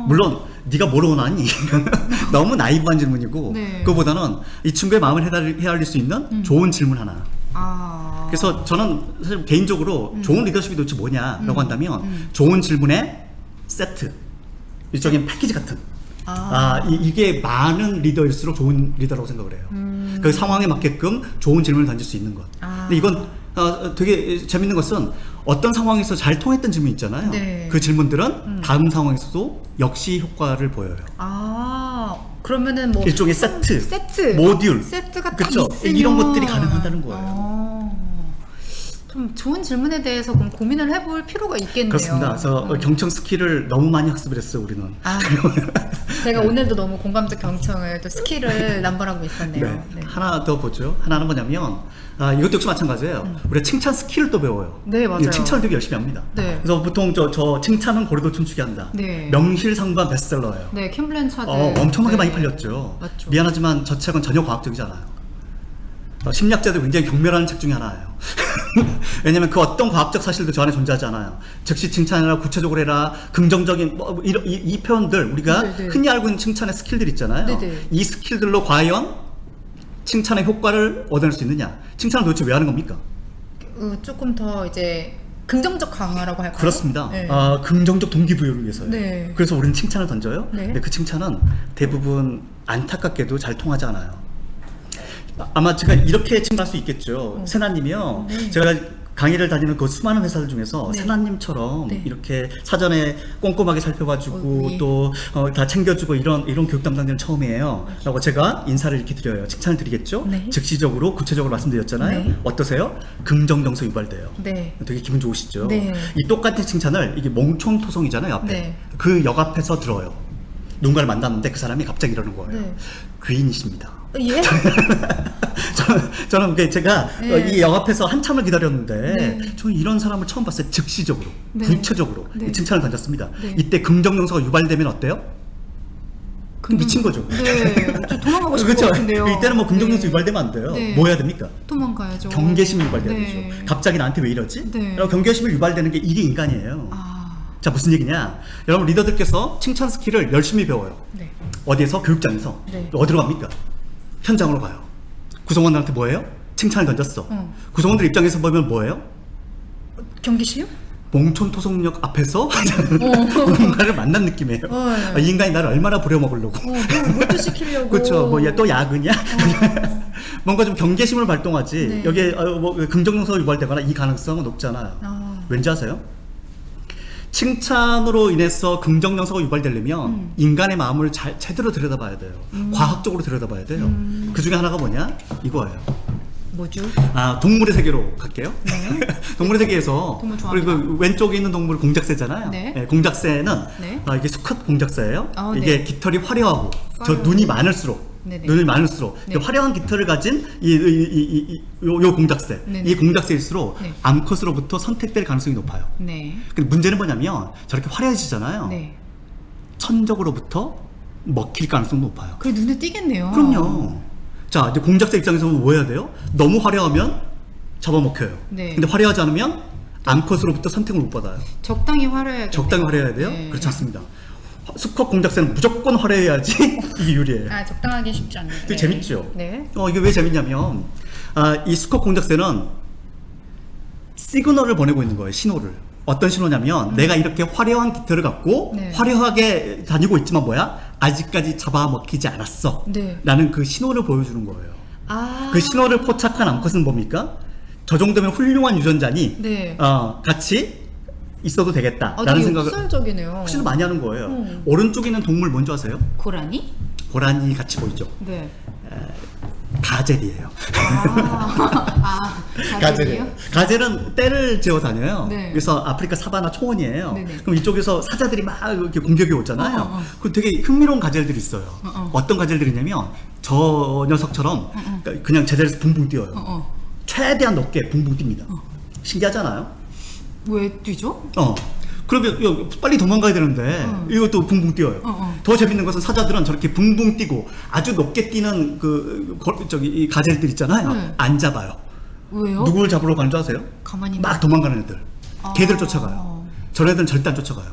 물론 네가 뭘 원하니? 너무 나이브한 질문이고
네.
그거보다는 이 친구의 마음을 헤아릴 수 있는 좋은 질문 하나. 그래서 저는 사실 개인적으로 좋은 리더십이 도대체 뭐냐라고 한다면 좋은 질문의 세트, 일종의 패키지 같은 이게 많은 리더일수록 좋은 리더라고 생각을 해요. 그 상황에 맞게끔 좋은 질문을 던질 수 있는 것. 근데 이건 되게 재밌는 것은 어떤 상황에서 잘 통했던 질문 있잖아요.
네.
그 질문들은 다음 상황에서도 역시 효과를 보여요.
그러면은 뭐
일종의 세트, 모듈,
세트가 딱
그쵸?
있으면
이런 것들이 가능하다는 거예요.
좀 좋은 질문에 대해서 그럼 고민을 해볼 필요가 있겠네요.
그렇습니다. 그래서 경청 스킬을 너무 많이 학습을 했어요, 우리는.
제가 오늘도 너무 공감적 경청을 또 스킬을 남발하고 있었네요.
네.
네.
하나 더 보죠. 하나는 뭐냐면 이것도 역시 마찬가지예요. 우리가 칭찬 스킬을 또 배워요.
네, 맞아요.
칭찬을 되게 열심히 합니다.
네.
그래서 보통 저 칭찬은 고래도 춤추게 한다.
네.
명실상부한 베스트셀러예요.
네, 캠 블랜차드.
엄청나게
네.
많이 팔렸죠.
맞죠.
미안하지만 저 책은 전혀 과학적이지 않아요. 심리학자들 굉장히 경멸하는 책 중에 하나예요. 왜냐면 그 어떤 과학적 사실도 저 안에 존재하지 않아요. 즉시 칭찬해라, 구체적으로 해라, 긍정적인 이 표현들 우리가
네네.
흔히 알고 있는 칭찬의 스킬들 있잖아요.
네네.
이 스킬들로 과연 칭찬의 효과를 얻어낼 수 있느냐? 칭찬을 도대체 왜 하는 겁니까?
조금 더 이제 긍정적 강화라고 할까요?
그렇습니다.
네.
긍정적 동기부여를 위해서요.
네.
그래서 우리는 칭찬을 던져요.
네.
근데 그 칭찬은 대부분 안타깝게도 잘 통하지 않아요. 아마 제가 이렇게 칭찬할 수 있겠죠. 세나님이요.
네.
제가 강의를 다니는 그 수많은 회사들 중에서
네.
세나님처럼
네.
이렇게 사전에 꼼꼼하게 살펴봐주고
예.
또 다 챙겨주고 이런 교육 담당자는 처음이에요. 라고 제가 인사를 이렇게 드려요. 칭찬을 드리겠죠?
네.
즉시적으로 구체적으로 말씀드렸잖아요.
네.
어떠세요? 긍정정서 유발돼요.
네.
되게 기분 좋으시죠?
네.
이 똑같은 칭찬을 이게 몽촌토성이잖아요. 앞에.
네.
그 역 앞에서 들어요. 누군가를 만났는데 그 사람이 갑자기 이러는 거예요.
네.
귀인이십니다.
예?
저는 제가
네.
이 역 앞에서 한참을 기다렸는데
네.
저는 이런 사람을 처음 봤어요. 즉시적으로,
네.
구체적으로
네.
이 칭찬을 던졌습니다.
네.
이때 긍정정서가 유발되면 어때요? 미친 거죠.
네. 저 도망가고 싶을 것 같은데요.
이때는 뭐 긍정정서
네.
유발되면 안 돼요.
네.
뭐 해야 됩니까?
도망가야죠.
경계심이 유발돼야
네.
되죠. 갑자기 나한테 왜 이러지?
네.
라고 경계심이 유발되는 게 이게 인간이에요.
아,
자, 무슨 얘기냐? 여러분 리더들께서 칭찬 스킬을 열심히 배워요.
네.
어디에서? 교육장에서.
네.
또 어디로 갑니까? 현장으로 가요. 구성원들한테 뭐예요? 칭찬을 던졌어. 구성원들 입장에서 보면 뭐예요?
경기시요?
몽촌토성역 앞에서 누군가를 만난 느낌이에요. 아, 이 인간이 나를 얼마나 부려먹으려고.
뭘또 시키려고.
그렇죠. 뭐 얘 또 야근이야? 뭔가 좀 경계심을 발동하지.
네.
여기에 뭐 긍정정서가 유발되거나 이 가능성은 높잖아요.
아.
왠지 아세요? 칭찬으로 인해서 긍정정서가 유발되려면 인간의 마음을 제대로 들여다봐야 돼요. 과학적으로 들여다봐야 돼요. 그 중에 하나가 뭐냐? 이거예요.
뭐죠?
아, 동물의 세계로 갈게요.
네.
동물의 세계에서
동물
우리
좋아합니다.
그 왼쪽에 있는 동물 공작새잖아요.
네.
공작새는
네.
이게 수컷 공작새예요.
어,
이게
네.
깃털이 화려하고 저
화려하고.
눈이 많을수록
네네.
눈이 많을수록
네.
화려한 깃털을 가진 요 공작새,
네네.
이 공작새일수록
네.
암컷으로부터 선택될 가능성이 높아요.
네.
근데 문제는 뭐냐면 저렇게 화려해지잖아요.
네.
천적으로부터 먹힐 가능성이 높아요.
그게 눈에 띄겠네요.
그럼요. 자, 이제 공작새 입장에서 뭐 해야 돼요? 너무 화려하면 잡아먹혀요.
네.
근데 화려하지 않으면 암컷으로부터 선택을 못 받아요.
적당히 화려해야
적당히 화려해야 돼요?
네.
그렇지 않습니다. 수컷 공작새는 무조건 화려해야지 이게 유리해요.
아, 적당하게 쉽지 않네요.
되게 재밌죠?
네.
이게 왜 재밌냐면 이 수컷 공작새는 시그널을 보내고 있는 거예요. 신호를. 어떤 신호냐면 내가 이렇게 화려한 깃털을 갖고
네.
화려하게 다니고 있지만 뭐야? 아직까지 잡아먹히지 않았어.
네.
라는 그 신호를 보여주는 거예요.
아.
그 신호를 포착한 암컷은 뭡니까? 저 정도면 훌륭한 유전자니
네.
같이 있어도 되겠다라는
되게
생각을
학술적이네요.
훨씬 많이 하는 거예요. 오른쪽에 있는 동물 뭔지 아세요?
고라니?
고라니 같이 보이죠?
네.
가젤이에요.
가젤이요?
가젤은 떼를 재워 다녀요.
네.
그래서 아프리카 사바나 초원이에요.
네네.
그럼 이쪽에서 사자들이 막 이렇게 공격이 오잖아요.
어.
그 되게 흥미로운 가젤들이 있어요. 어떤 가젤들이냐면 저 녀석처럼 그냥 제자리에서 붕붕 뛰어요. 최대한 높게 붕붕 뜁니다. 신기하잖아요.
왜 뛰죠?
그러면 빨리 도망가야 되는데 이것도 붕붕 뛰어요. 더 재밌는 것은 사자들은 저렇게 붕붕 뛰고 아주 높게 뛰는 이 가젤들 있잖아요.
네.
안 잡아요.
왜요?
누굴 잡으러 가는 줄 아세요?
가만히
막 도망가는 애들. 걔들 쫓아가요. 저런 애들은 절대 안 쫓아가요.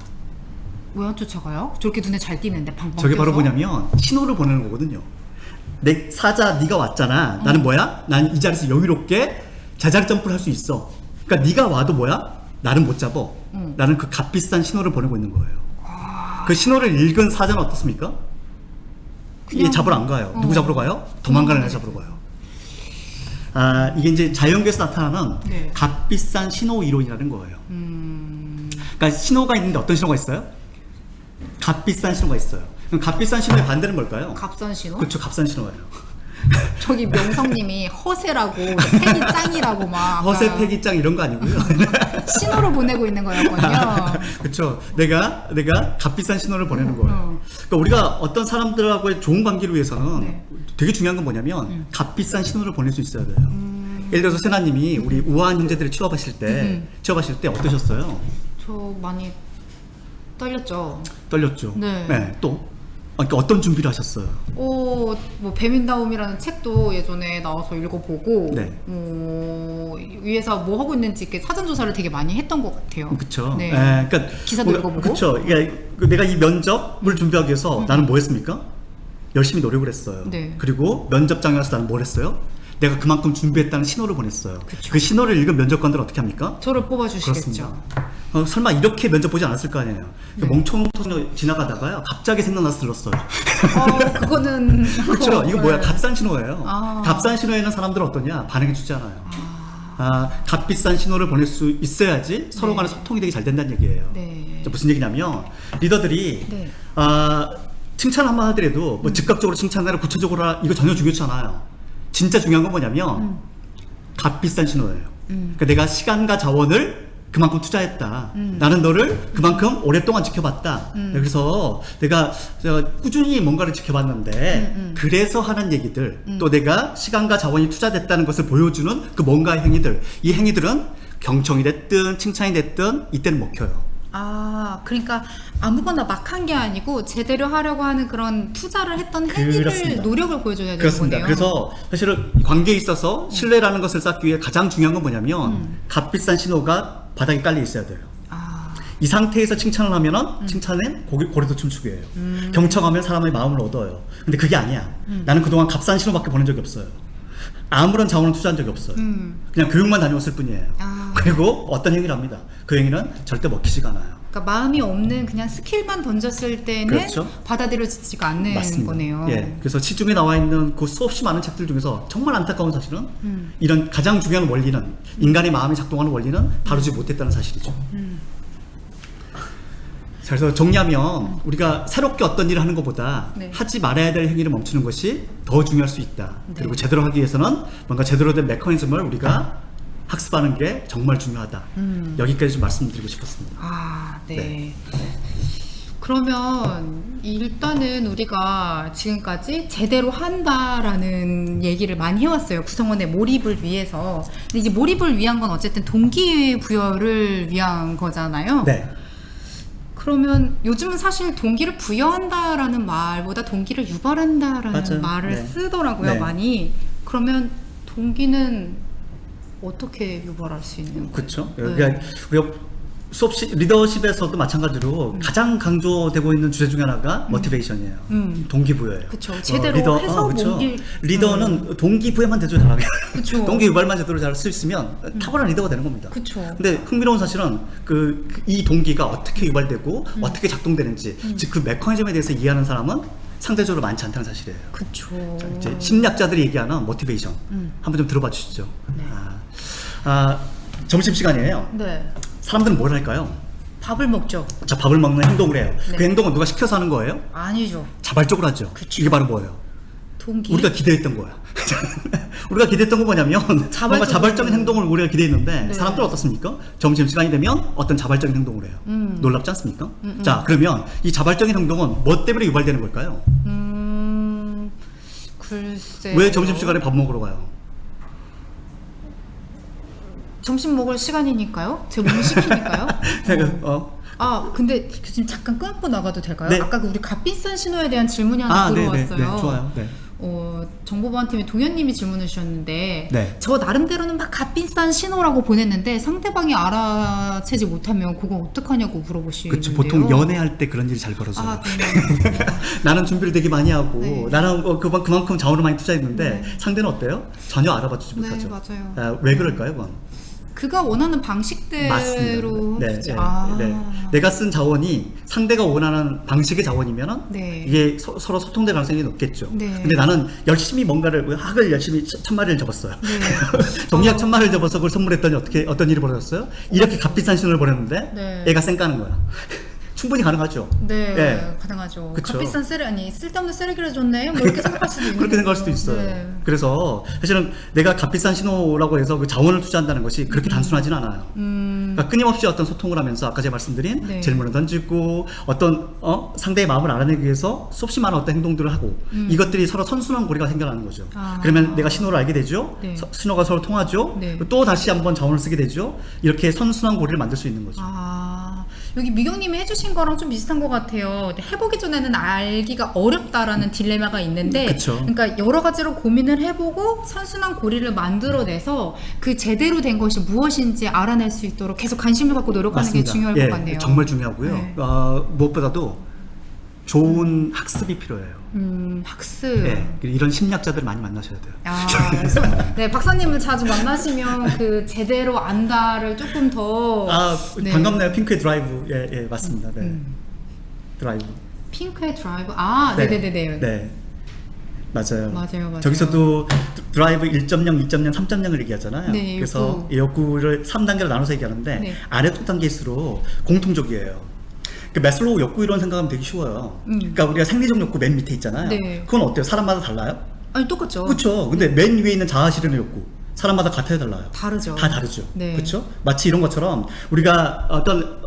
왜 안 쫓아가요? 저렇게 눈에 잘 띄는데 방방
저게 바로
뛰어서?
뭐냐면 신호를 보내는 거거든요. 내 사자 네가 왔잖아. 나는 뭐야? 난 이 자리에서 여유롭게 제자리 점프를 할 수 있어. 그러니까 네가 와도 뭐야? 나는 못 잡어. 나는 그 값비싼 신호를 보내고 있는 거예요. 그 신호를 읽은 사자는 어떻습니까? 이게 잡으러 안 가요. 누구 잡으러 가요? 도망가는 애 잡으러 가요. 이게 이제 자연계에서 나타나는
네.
값비싼 신호 이론이라는 거예요. 그러니까 신호가 있는데 어떤 신호가 있어요? 값비싼 신호가 있어요. 그럼 값비싼 신호의 반대는 뭘까요?
값싼 신호?
그렇죠, 값싼 신호예요.
저기 명성님이 허세라고 패기 짱이라고 막
허세, 패기짱 이런 거 아니고요.
신호를 보내고 있는 거였거든요.
그렇죠. 내가 값비싼 신호를 보내는 거예요. 그러니까 우리가 어떤 사람들하고의 좋은 관계를 위해서는
네.
되게 중요한 건 뭐냐면 값비싼 신호를 보낼 수 있어야 돼요. 예를 들어서 세나님이 우리 우아한 형제들을 취업하실 때 어떠셨어요?
저 많이 떨렸죠.
떨렸죠.
네.
또 그러니까 어떤 준비를 하셨어요?
뭐 배민다움이라는 책도 예전에 나와서 읽어보고
네.
위에서 뭐 하고 있는지 이렇게 사전 조사를 되게 많이 했던 것 같아요.
그렇죠.
네.
그러니까
기사도 읽어보고.
그렇죠. 내가 이 면접을 준비하기 위해서 나는 뭐 했습니까? 열심히 노력을 했어요.
네.
그리고 면접장에 가서 나는 뭘 했어요? 내가 그만큼 준비했다는 신호를 보냈어요. 그 신호를 읽은 면접관들은 어떻게 합니까?
저를 뽑아주시겠죠.
그렇습니다. 설마 이렇게 면접 보지 않았을 거 아니에요.
네.
멍청토성 지나가다가요 갑자기 생각나서 들었어요.
그거는
그렇죠. 이거 뭐야?
네.
값싼 신호예요.
아.
값싼 신호에는 사람들은 어떠냐? 반응해 주지 않아요. 값비싼 신호를 보낼 수 있어야지 서로 간에 소통이 되게 잘 된다는 얘기예요.
네.
무슨 얘기냐면 리더들이
네.
칭찬 한번 하더라도 뭐 즉각적으로 칭찬하라 구체적으로 하라 이거 전혀 중요치 않아요. 진짜 중요한 건 뭐냐면 값비싼 신호예요. 그러니까 내가 시간과 자원을 그만큼 투자했다. 나는 너를 그만큼 오랫동안 지켜봤다. 그래서 내가 꾸준히 뭔가를 지켜봤는데 그래서 하는 얘기들 또 내가 시간과 자원이 투자됐다는 것을 보여주는 그 뭔가의 행위들 이 행위들은 경청이 됐든 칭찬이 됐든 이때는 먹혀요.
그러니까 아무거나 막 한 게 아니고 제대로 하려고 하는 그런 투자를 했던 행위를
그렇습니다.
노력을 보여줘야 되는
그렇습니다.
거네요.
그래서 사실은 관계에 있어서 신뢰라는 것을 쌓기 위해 가장 중요한 건 뭐냐면 값비싼 신호가 바닥에 깔려 있어야 돼요. 이 상태에서 칭찬을 하면은 칭찬은 고래도 춤추게 해요. 경청하면 사람의 마음을 얻어요. 근데 그게 아니야. 나는 그동안 값싼 신호밖에 보낸 적이 없어요. 아무런 자원을 투자한 적이 없어요. 그냥 교육만 다녀왔을 뿐이에요. 그리고 어떤 행위를 합니다. 그 행위는 절대 먹히지가 않아요.
그러니까 마음이 없는 그냥 스킬만 던졌을 때는
그렇죠.
받아들여지지가 않는
맞습니다.
거네요.
예, 그래서 시중에 나와 있는 그 수없이 많은 책들 중에서 정말 안타까운 사실은 이런 가장 중요한 원리는 인간의 마음이 작동하는 원리는 다루지 못했다는 사실이죠. 그래서 정리하면 우리가 새롭게 어떤 일을 하는 것보다
네.
하지 말아야 될 행위를 멈추는 것이 더 중요할 수 있다. 그리고 제대로 하기 위해서는 뭔가 제대로 된 메커니즘을 우리가 학습하는 게 정말 중요하다. 여기까지 좀 말씀드리고 싶었습니다.
네. 그러면 일단은 우리가 지금까지 제대로 한다라는 얘기를 많이 해왔어요. 구성원의 몰입을 위해서. 근데 이제 몰입을 위한 건 어쨌든 동기부여를 위한 거잖아요.
네.
그러면 요즘은 사실 동기를 부여한다라는 말보다 동기를 유발한다라는
맞아요.
말을
네.
쓰더라고요,
네.
많이. 그러면 동기는 어떻게 유발할 수 있는 거예요?
그렇죠.
네.
그러니까 우리가 수업시 리더십에서도 마찬가지로 가장 강조되고 있는 주제 중에 하나가 모티베이션이에요. 동기부여예요.
그쵸. 제대로 해서
그렇죠.
동기-
리더는 동기부여만 대조 잘하게.
그쵸.
동기 유발만 제대로 잘 할 수 있으면 탁월한 리더가 되는 겁니다.
그쵸.
근데 흥미로운 사실은 이 동기가 어떻게 유발되고 어떻게 작동되는지 즉 그 메커니즘에 대해서 이해하는 사람은 상대적으로 많지 않다는 사실이에요.
그쵸.
이제 심리학자들이 얘기하는 모티베이션 한번 좀 들어봐 주시죠.
네.
점심 시간이에요.
네.
사람들은 뭘 할까요?
밥을 먹죠.
자, 밥을 먹는 행동을 해요.
네.
그 행동은 누가 시켜서 하는 거예요?
아니죠.
자발적으로 하죠.
그쵸.
이게 바로 뭐예요?
동기.
우리가 기대했던 거야. 우리가 기대했던 건 뭐냐면 뭔가 자발적인 행동을 우리가 기대했는데
네.
사람들은 어떻습니까? 점심시간이 되면 어떤 자발적인 행동을 해요. 놀랍지 않습니까? 자, 그러면 이 자발적인 행동은 뭐 때문에 유발되는 걸까요?
글쎄.
왜 점심시간에 밥 먹으러 가요?
점심 먹을 시간이니까요? 제 몸 시키니까요? 근데 교수님 잠깐 끊고 나가도 될까요?
네.
아까 우리 값비싼 신호에 대한 질문이 하나 들어왔어요.
네, 좋아요. 네.
정보보안팀의 동현님이 질문을 주셨는데
네.
저 나름대로는 막 값비싼 신호라고 보냈는데 상대방이 알아채지 못하면 그거 어떡하냐고 물어보시는데요.
그렇죠. 보통 연애할 때 그런 일이 잘 벌어져요.
네.
나는 준비를 되게 많이 하고
네.
나는 그만큼 자원을 많이 투자했는데 상대는 어때요? 전혀 알아봐주지
네,
못하죠.
맞아요.
왜 그럴까요, 그건?
그가 원하는 방식대로
맞습니다.
하지.
네. 내가 쓴 자원이 상대가 원하는 방식의 자원이면은
네.
이게 서로 소통될 가능성이 높겠죠.
네.
근데 나는 열심히 뭔가를 학을 열심히 1000마리를 접었어요.
네.
종이학 1000마리를 접어서 그걸 선물했더니 어떤 일이 벌어졌어요? 이렇게 값비싼 신호를 보냈는데
네.
애가 쌩 까는 거야. 충분히 가능하죠.
네,
예.
가능하죠.
그쵸.
값비싼 쓰레기, 쓸데없는 쓰레기를 줬네? 뭐 이렇게 생각할 수도 있는
그렇게 생각할
거죠.
수도 있어요.
네.
그래서 사실은 내가 값비싼 신호라고 해서 그 자원을 투자한다는 것이 그렇게 단순하진 않아요. 그러니까 끊임없이 어떤 소통을 하면서 아까 제가 말씀드린
네.
질문을 던지고 어떤 상대의 마음을 알아내기 위해서 수없이 많은 어떤 행동들을 하고 이것들이 서로 선순환 고리가 생겨나는 거죠. 그러면 내가 신호를 알게 되죠.
네.
신호가 서로 통하죠.
네.
또 다시 한번 자원을 쓰게 되죠. 이렇게 선순환 고리를 만들 수 있는 거죠.
여기 미경님이 해주신 거랑 좀 비슷한 것 같아요. 해보기 전에는 알기가 어렵다라는 딜레마가 있는데,
그쵸.
그러니까 여러 가지로 고민을 해보고 선순환 고리를 만들어내서 그 제대로 된 것이 무엇인지 알아낼 수 있도록 계속 관심을 갖고 노력하는
맞습니다.
게 중요할 것 같네요.
정말 중요하고요.
네.
무엇보다도 좋은 학습이 필요해요.
학습.
네, 이런 심리학자들을 많이 만나셔야 돼요.
그래서 네, 박사님을 자주 만나시면 그 제대로 안다를 조금 더. 네.
반갑네요. 핑크의 드라이브. 예, 맞습니다. 네. 드라이브.
핑크의 드라이브.
네.
네네네.
네. 맞아요.
맞아요.
저기서도 드라이브 1.0, 2.0, 3.0을 얘기하잖아요.
네,
그래서
욕구.
이 욕구를 3단계로 나눠서 얘기하는데
네.
아래 두 단계일수록 공통적이에요. 그 마슬로우 욕구 이론 생각하면 되게 쉬워요. 그러니까 우리가 생리적 욕구 맨 밑에 있잖아요.
네.
그건 어때요? 사람마다 달라요?
아니 똑같죠.
그렇죠. 근데 맨 위에 있는 자아 실현의 욕구 사람마다 같아요, 달라요?
다르죠.
다 다르죠.
네.
그렇죠? 마치 이런 것처럼 우리가 어떤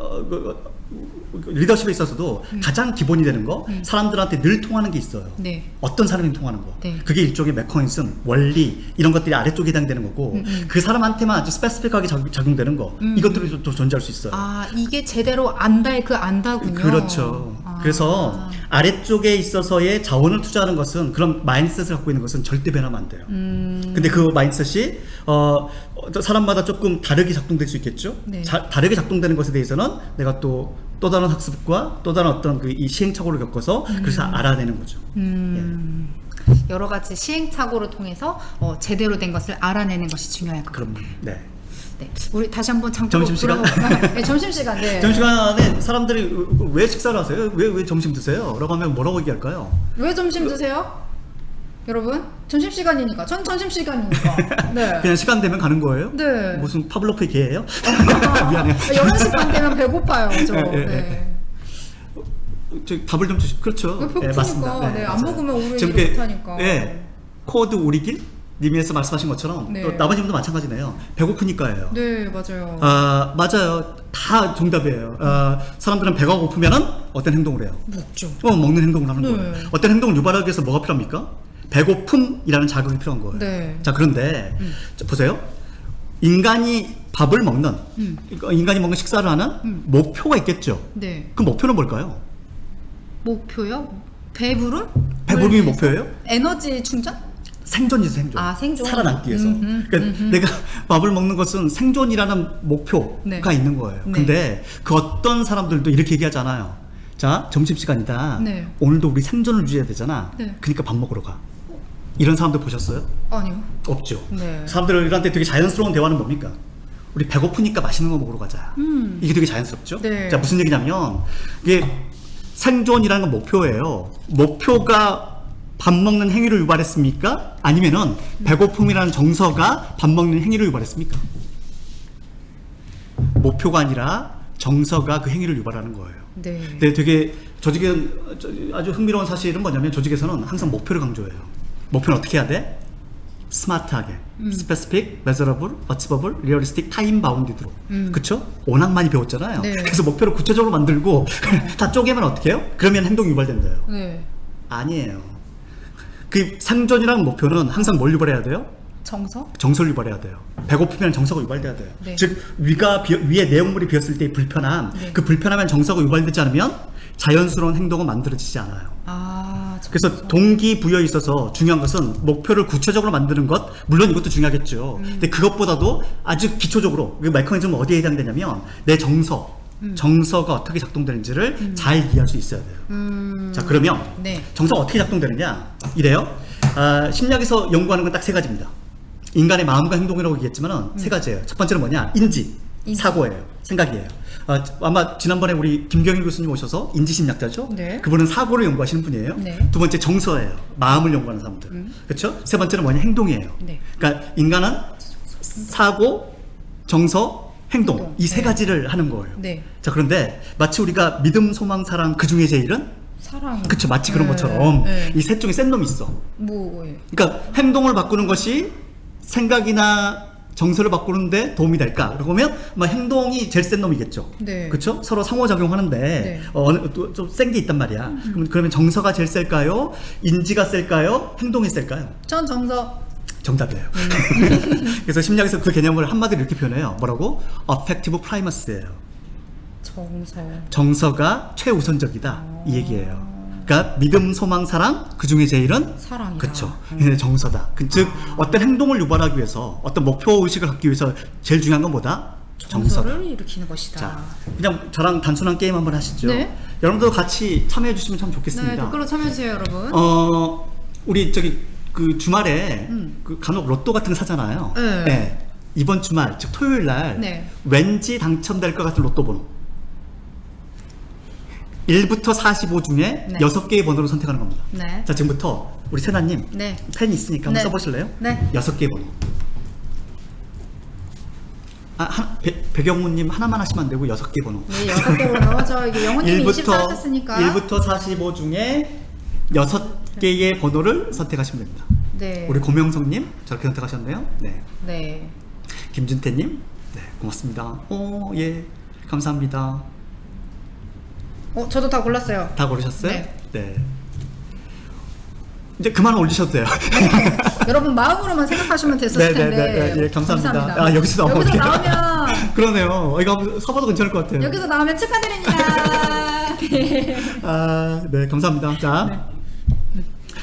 리더십에 있어서도 가장 기본이 되는 거 사람들한테 늘 통하는 게 있어요.
네.
어떤 사람이 통하는 거.
네.
그게 일종의 메커니즘, 원리 이런 것들이 아래쪽에 해당되는 거고 그 사람한테만 아주 스페시픽하게 작용되는 거 이것들이 또 존재할 수 있어요.
아 이게 제대로 안다의 그 안다군요.
그렇죠.
아.
그래서 아래쪽에 있어서의 자원을 투자하는 것은 그런 마인드셋을 갖고 있는 것은 절대 변하면 안 돼요. 근데 그 마인드셋이 어떤 사람마다 조금 다르게 작동될 수 있겠죠.
네.
다르게 작동되는 것에 대해서는 내가 또 다른 학습과 또 다른 어떤 그 이 시행착오를 겪어서 그래서 알아내는 거죠.
여러 가지 시행착오를 통해서 제대로 된 것을 알아내는 것이 중요할 것 같아요.
그럼 네.
네. 우리 다시 한번 잠깐
점심시간?
네, 점심시간. 네.
점심시간에 사람들이 왜 식사를 하세요? 왜 점심 드세요? 라고 하면 뭐라고 얘기할까요?
왜 점심 드세요? 여러분 점심시간이니까 전 점심시간이니까 네.
그냥 시간 되면 가는 거예요?
네.
무슨 파블로프의 개예요? 미안해요.
11시 반 되면 배고파요. 저.
예, 예,
네.
저 답을 좀 주시. 그렇죠.
배고프니까.
맞습니다.
네, 안
맞아요.
먹으면 오래
지금
일을 못하니까.
예, 코드 우리길 님에서 말씀하신 것처럼
네.
또 나머지 분도 마찬가지네요. 배고프니까예요.
네, 맞아요.
맞아요. 다 정답이에요. 사람들은 배가 고프면은 어떤 행동을 해요?
먹죠.
먹는 행동을 하는
네.
거예요. 어떤 행동을 유발하기 위해서 뭐가 필요합니까? 배고픔이라는 자극이 필요한 거예요.
네.
자, 그런데 자, 보세요. 인간이 밥을 먹는, 인간이 먹는 식사를 하는 목표가 있겠죠.
네.
그 목표는 뭘까요?
목표요? 배부름?
배부름이
뭘 위해서?
목표예요?
에너지 충전?
생존이죠, 생존.
아, 생존.
살아남기 위해서. 그러니까 내가 밥을 먹는 것은 생존이라는 목표가
네.
있는 거예요.
네.
근데 그 어떤 사람들도 이렇게 얘기하잖아요. 자, 점심시간이다.
네.
오늘도 우리 생존을 유지해야 되잖아.
네.
그러니까 밥 먹으러 가. 이런 사람들 보셨어요?
아니요.
없죠.
네.
사람들한테 되게 자연스러운 대화는 뭡니까? 우리 배고프니까 맛있는 거 먹으러 가자. 이게 되게 자연스럽죠?
네.
자, 무슨 얘기냐면 이게 생존이라는 건 목표예요. 목표가 밥 먹는 행위를 유발했습니까? 아니면은 배고픔이라는 정서가 밥 먹는 행위를 유발했습니까? 목표가 아니라 정서가 그 행위를 유발하는 거예요.
네.
근데 되게 조직은 아주 흥미로운 사실은 뭐냐면 조직에서는 항상 목표를 강조해요. 목표는 어떻게 해야 돼? 스마트하게, specific, measurable, achievable, realistic, time bounded로. 그쵸? 워낙 많이 배웠잖아요.
네.
그래서 목표를 구체적으로 만들고 다 쪼개면 어떻게 해요? 그러면 행동이 유발된대요.
네.
아니에요. 그 생존이라는 목표는 항상 뭘 유발해야 돼요?
정서?
정서를 유발해야 돼요. 배고프면 정서가 유발돼야 돼요.
네.
즉 위에 내용물이 비었을 때의 불편함,
네.
그 불편함엔 정서가 유발되지 않으면 자연스러운 행동은 만들어지지 않아요.
아, 정서.
그래서 동기부여에 있어서 중요한 것은 목표를 구체적으로 만드는 것, 물론 이것도 중요하겠죠. 근데 그것보다도 아주 기초적으로 그 메커니즘은 어디에 해당되냐면 내 정서가 어떻게 작동되는지를 잘 이해할 수 있어야 돼요. 자, 그러면
네.
정서가 어떻게 작동되느냐? 이래요. 심리학에서 연구하는 건 딱 세 가지입니다. 인간의 마음과 행동이라고 얘기했지만 세 가지예요. 첫 번째는 뭐냐? 인지. 사고예요. 생각이에요. 아마 지난번에 우리 김경일 교수님 오셔서 인지심리학자죠?
네.
그분은 사고를 연구하시는 분이에요.
네.
두 번째 정서예요. 마음을 연구하는 사람들. 그렇죠? 세 번째는 뭐냐? 행동이에요.
네.
그러니까 인간은 사고, 정서, 행동 이 세
네.
가지를 하는 거예요.
네.
자, 그런데 마치 우리가 믿음, 소망, 사랑 그 중에 제일은
사랑.
그쵸, 마치 그런
네.
것처럼
네.
이 셋 중에 센 놈이 있어.
뭐예요?
그러니까 행동을 바꾸는 것이 생각이나 정서를 바꾸는데 도움이 될까? 그러면 행동이 제일 센 놈이겠죠.
네.
그렇죠? 서로 상호작용하는데
네.
좀 센 게 있단 말이야. 그러면 정서가 제일 셀까요? 인지가 셀까요? 행동이 셀까요?
전 정서.
정답이에요. 그래서 심리학에서 그 개념을 한마디로 이렇게 표현해요. 뭐라고? affective primacy예요.
정서.
정서가 최우선적이다 이 얘기예요. 그러니까 믿음, 소망, 사랑 그 중에 제일은
사랑이다.
그렇죠. 정서다. 즉 어떤 행동을 유발하기 위해서 어떤 목표 의식을 갖기 위해서 제일 중요한 건 뭐다? 정서다.
정서를 일으키는 것이다.
자, 그냥 저랑 단순한 게임 한번 하시죠.
네.
여러분도 같이 참여해 주시면 참
네,
좋겠습니다.
댓글로 참여해주세요, 여러분.
우리 그 주말에 그 간혹 로또 같은 거 사잖아요.
네.
이번 주말 즉 토요일 날
네.
왠지 당첨될 것 같은 로또 번호. 1부터 45 중에
네.
6개의 번호를 선택하는 겁니다.
네.
자, 지금부터 우리 세나님
네.
펜 있으니까 한번
네.
써보실래요?
네.
6개의 번호. 배경무님 하나만 하시면 안 되고 6개 번호.
네, 6개 번호. 저 이게 영호님이 24 하셨으니까.
1부터 45 중에 6개의 번호를 선택하시면 됩니다.
네.
우리 고명성님 저렇게 선택하셨네요. 네.
네.
김준태님, 네, 고맙습니다. 예, 감사합니다.
저도 다 골랐어요.
다 고르셨어요?
네.
네. 이제 그만 올리셔도 돼요.
여러분 마음으로만 생각하시면 됐었을 텐데.
네, 감사합니다. 아, 여기서 나오면
여기서
어떡해요?
나오면
그러네요. 이거 한번 서봐도 괜찮을 것 같아요.
여기서 나오면 축하드립니다. 네.
아, 네, 감사합니다. 자,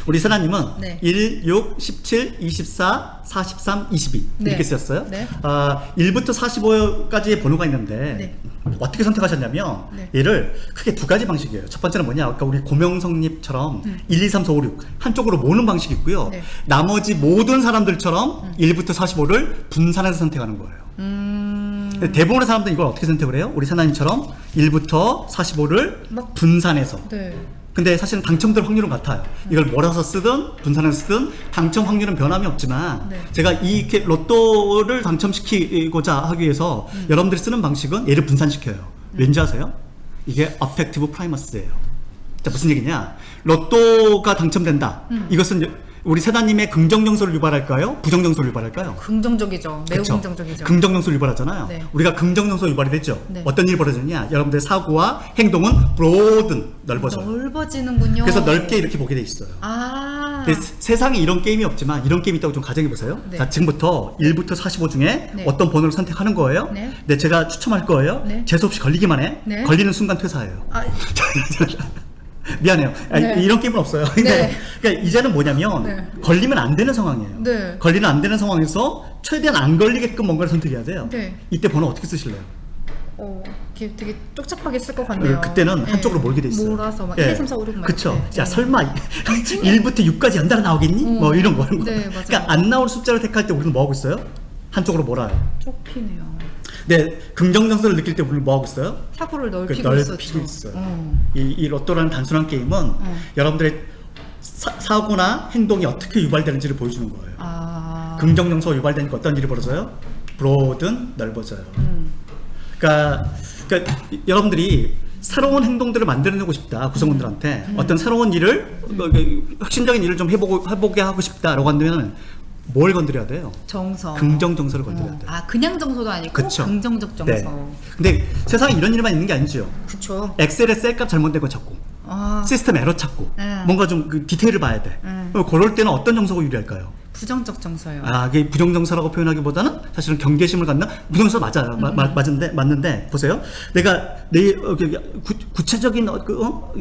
우리 세나님은
네.
1, 6, 17, 24, 43, 22
네.
이렇게 쓰였어요.
네.
1부터 45까지의 번호가 있는데
네.
어떻게 선택하셨냐면
네.
얘를 크게 두 가지 방식이에요. 첫 번째는 뭐냐? 아까 우리 고명성님처럼 1, 2, 3, 4, 5, 6 한쪽으로 모으는 방식이 있고요.
네.
나머지 모든 사람들처럼 1부터 45를 분산해서 선택하는 거예요. 대부분의 사람들은 이걸 어떻게 선택을 해요? 우리 세나님처럼 1부터 45를
막-
분산해서.
네.
근데 사실은 당첨될 확률은 같아요. 이걸 몰아서 쓰든 분산해서 쓰든 당첨 확률은 변함이 없지만
네.
제가 이렇게 로또를 당첨시키고자 하기 위해서 여러분들이 쓰는 방식은 얘를 분산시켜요. 왠지 아세요? 이게 어펙티브 프라이머스예요. 자, 무슨 얘기냐? 로또가 당첨된다. 이것은 우리 세나님의 긍정 정서를 유발할까요? 부정 정서를 유발할까요?
긍정적이죠. 매우
그쵸?
긍정적이죠.
긍정 정서를 유발하잖아요.
네.
우리가 긍정 정서 유발이 됐죠.
네.
어떤 일이 벌어지느냐? 여러분들의 사고와 행동은 broaden, 넓어져요.
넓어지는군요.
그래서 넓게 이렇게 보게 돼 있어요.
아.
근데 세상에 이런 게임이 없지만 이런 게임이 있다고 좀 가정해 보세요.
네.
자, 지금부터 1부터 45 중에
네.
어떤 번호를 선택하는 거예요.
네.
네, 제가 추첨할 거예요.
네.
재수 없이 걸리기만 해.
네.
걸리는 순간 퇴사해요.
아,
미안해요.
네.
이런 게임은 없어요. 근데 그러니까 이제는 뭐냐면
네.
걸리면 안 되는 상황이에요.
네.
걸리면 안 되는 상황에서 최대한 안 걸리게끔 뭔가를 선택해야 돼요.
네.
이때 번호 어떻게 쓰실래요?
이렇게 되게 쪽잡하게 쓸 것 같네요.
그때는
네.
한쪽으로 몰게 돼 있어요.
몰아서 막
예.
1, 2, 3, 4, 5, 6 막
그쵸.
이렇게.
야,
네.
설마 1부터 6까지 연달아 나오겠니? 뭐 이런 거. 하는 거.
네, 맞아요.
그러니까 안 나올 숫자를 택할 때 우리는 뭐 하고 있어요? 한쪽으로 몰아요.
좁히네요.
네, 긍정 정서를 느낄 때 우리는 뭐 하고 있어요?
사고를 넓히고
넓히고
있었죠.
있어요. 이 로또라는 단순한 게임은 여러분들의 사고나 행동이 어떻게 유발되는지를 보여주는 거예요.
아.
긍정 정서 유발되니까 어떤 일이 벌어져요? broaden, 넓어져요. 그러니까 여러분들이 새로운 행동들을 만들어내고 싶다 구성원들한테 어떤 새로운 일을 혁신적인 일을 좀 해보게 하고 싶다라고 한다면 뭘 건드려야 돼요?
정서.
긍정 정서를 건드려야 돼요.
아, 그냥 정서도 아니고
그쵸.
긍정적 정서.
네. 근데 세상에 이런 일만 있는 게 아니죠.
그쵸.
엑셀에 셀값 잘못된 거 찾고
아,
시스템 에러 찾고
네.
뭔가 좀 그 디테일을 봐야 돼. 그럴 때는 어떤 정서가 유리할까요?
부정적 정서요.
그게 부정정서라고 표현하기보다는 사실은 경계심을 갖는 부정정서 맞아요. 맞는데 보세요. 내가 내일 구체적인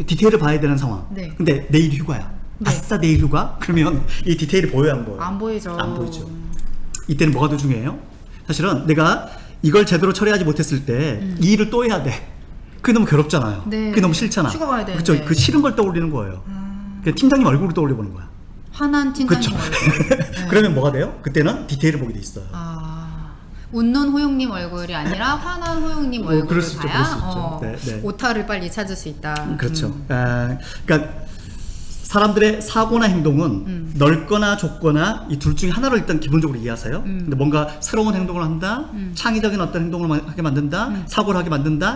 디테일을 봐야 되는 상황.
네.
근데 내일 휴가야.
네.
아싸 내일 휴가? 그러면 이 디테일이 보여요, 안 보여요?
안 보이죠.
안 보이죠. 이때는 뭐가 더 중요해요? 사실은 내가 이걸 제대로 처리하지 못했을 때 이 일을 또 해야 돼. 그게 너무 괴롭잖아요.
네.
그게 너무 싫잖아.
휴가 가야 되는데.
그렇죠. 그 싫은 걸 떠올리는 거예요. 그냥 팀장님 얼굴을 떠올려보는 거야.
화난 팀장님
그렇죠.
얼굴. 네.
그러면 뭐가 돼요? 그때는 디테일을 보게 돼 있어요.
아, 웃는 호용님 얼굴이 아니라 화난 호용님 얼굴을
그럴 수 있죠,
봐야
그럴 수 있죠. 네, 네.
오타를 빨리 찾을 수 있다.
그렇죠. 그러니까 사람들의 사고나 행동은 넓거나 좁거나 이 둘 중에 하나를 일단 기본적으로 이해하세요. 근데 뭔가 새로운 행동을 한다, 창의적인 어떤 행동을 하게 만든다, 사고를 하게 만든다,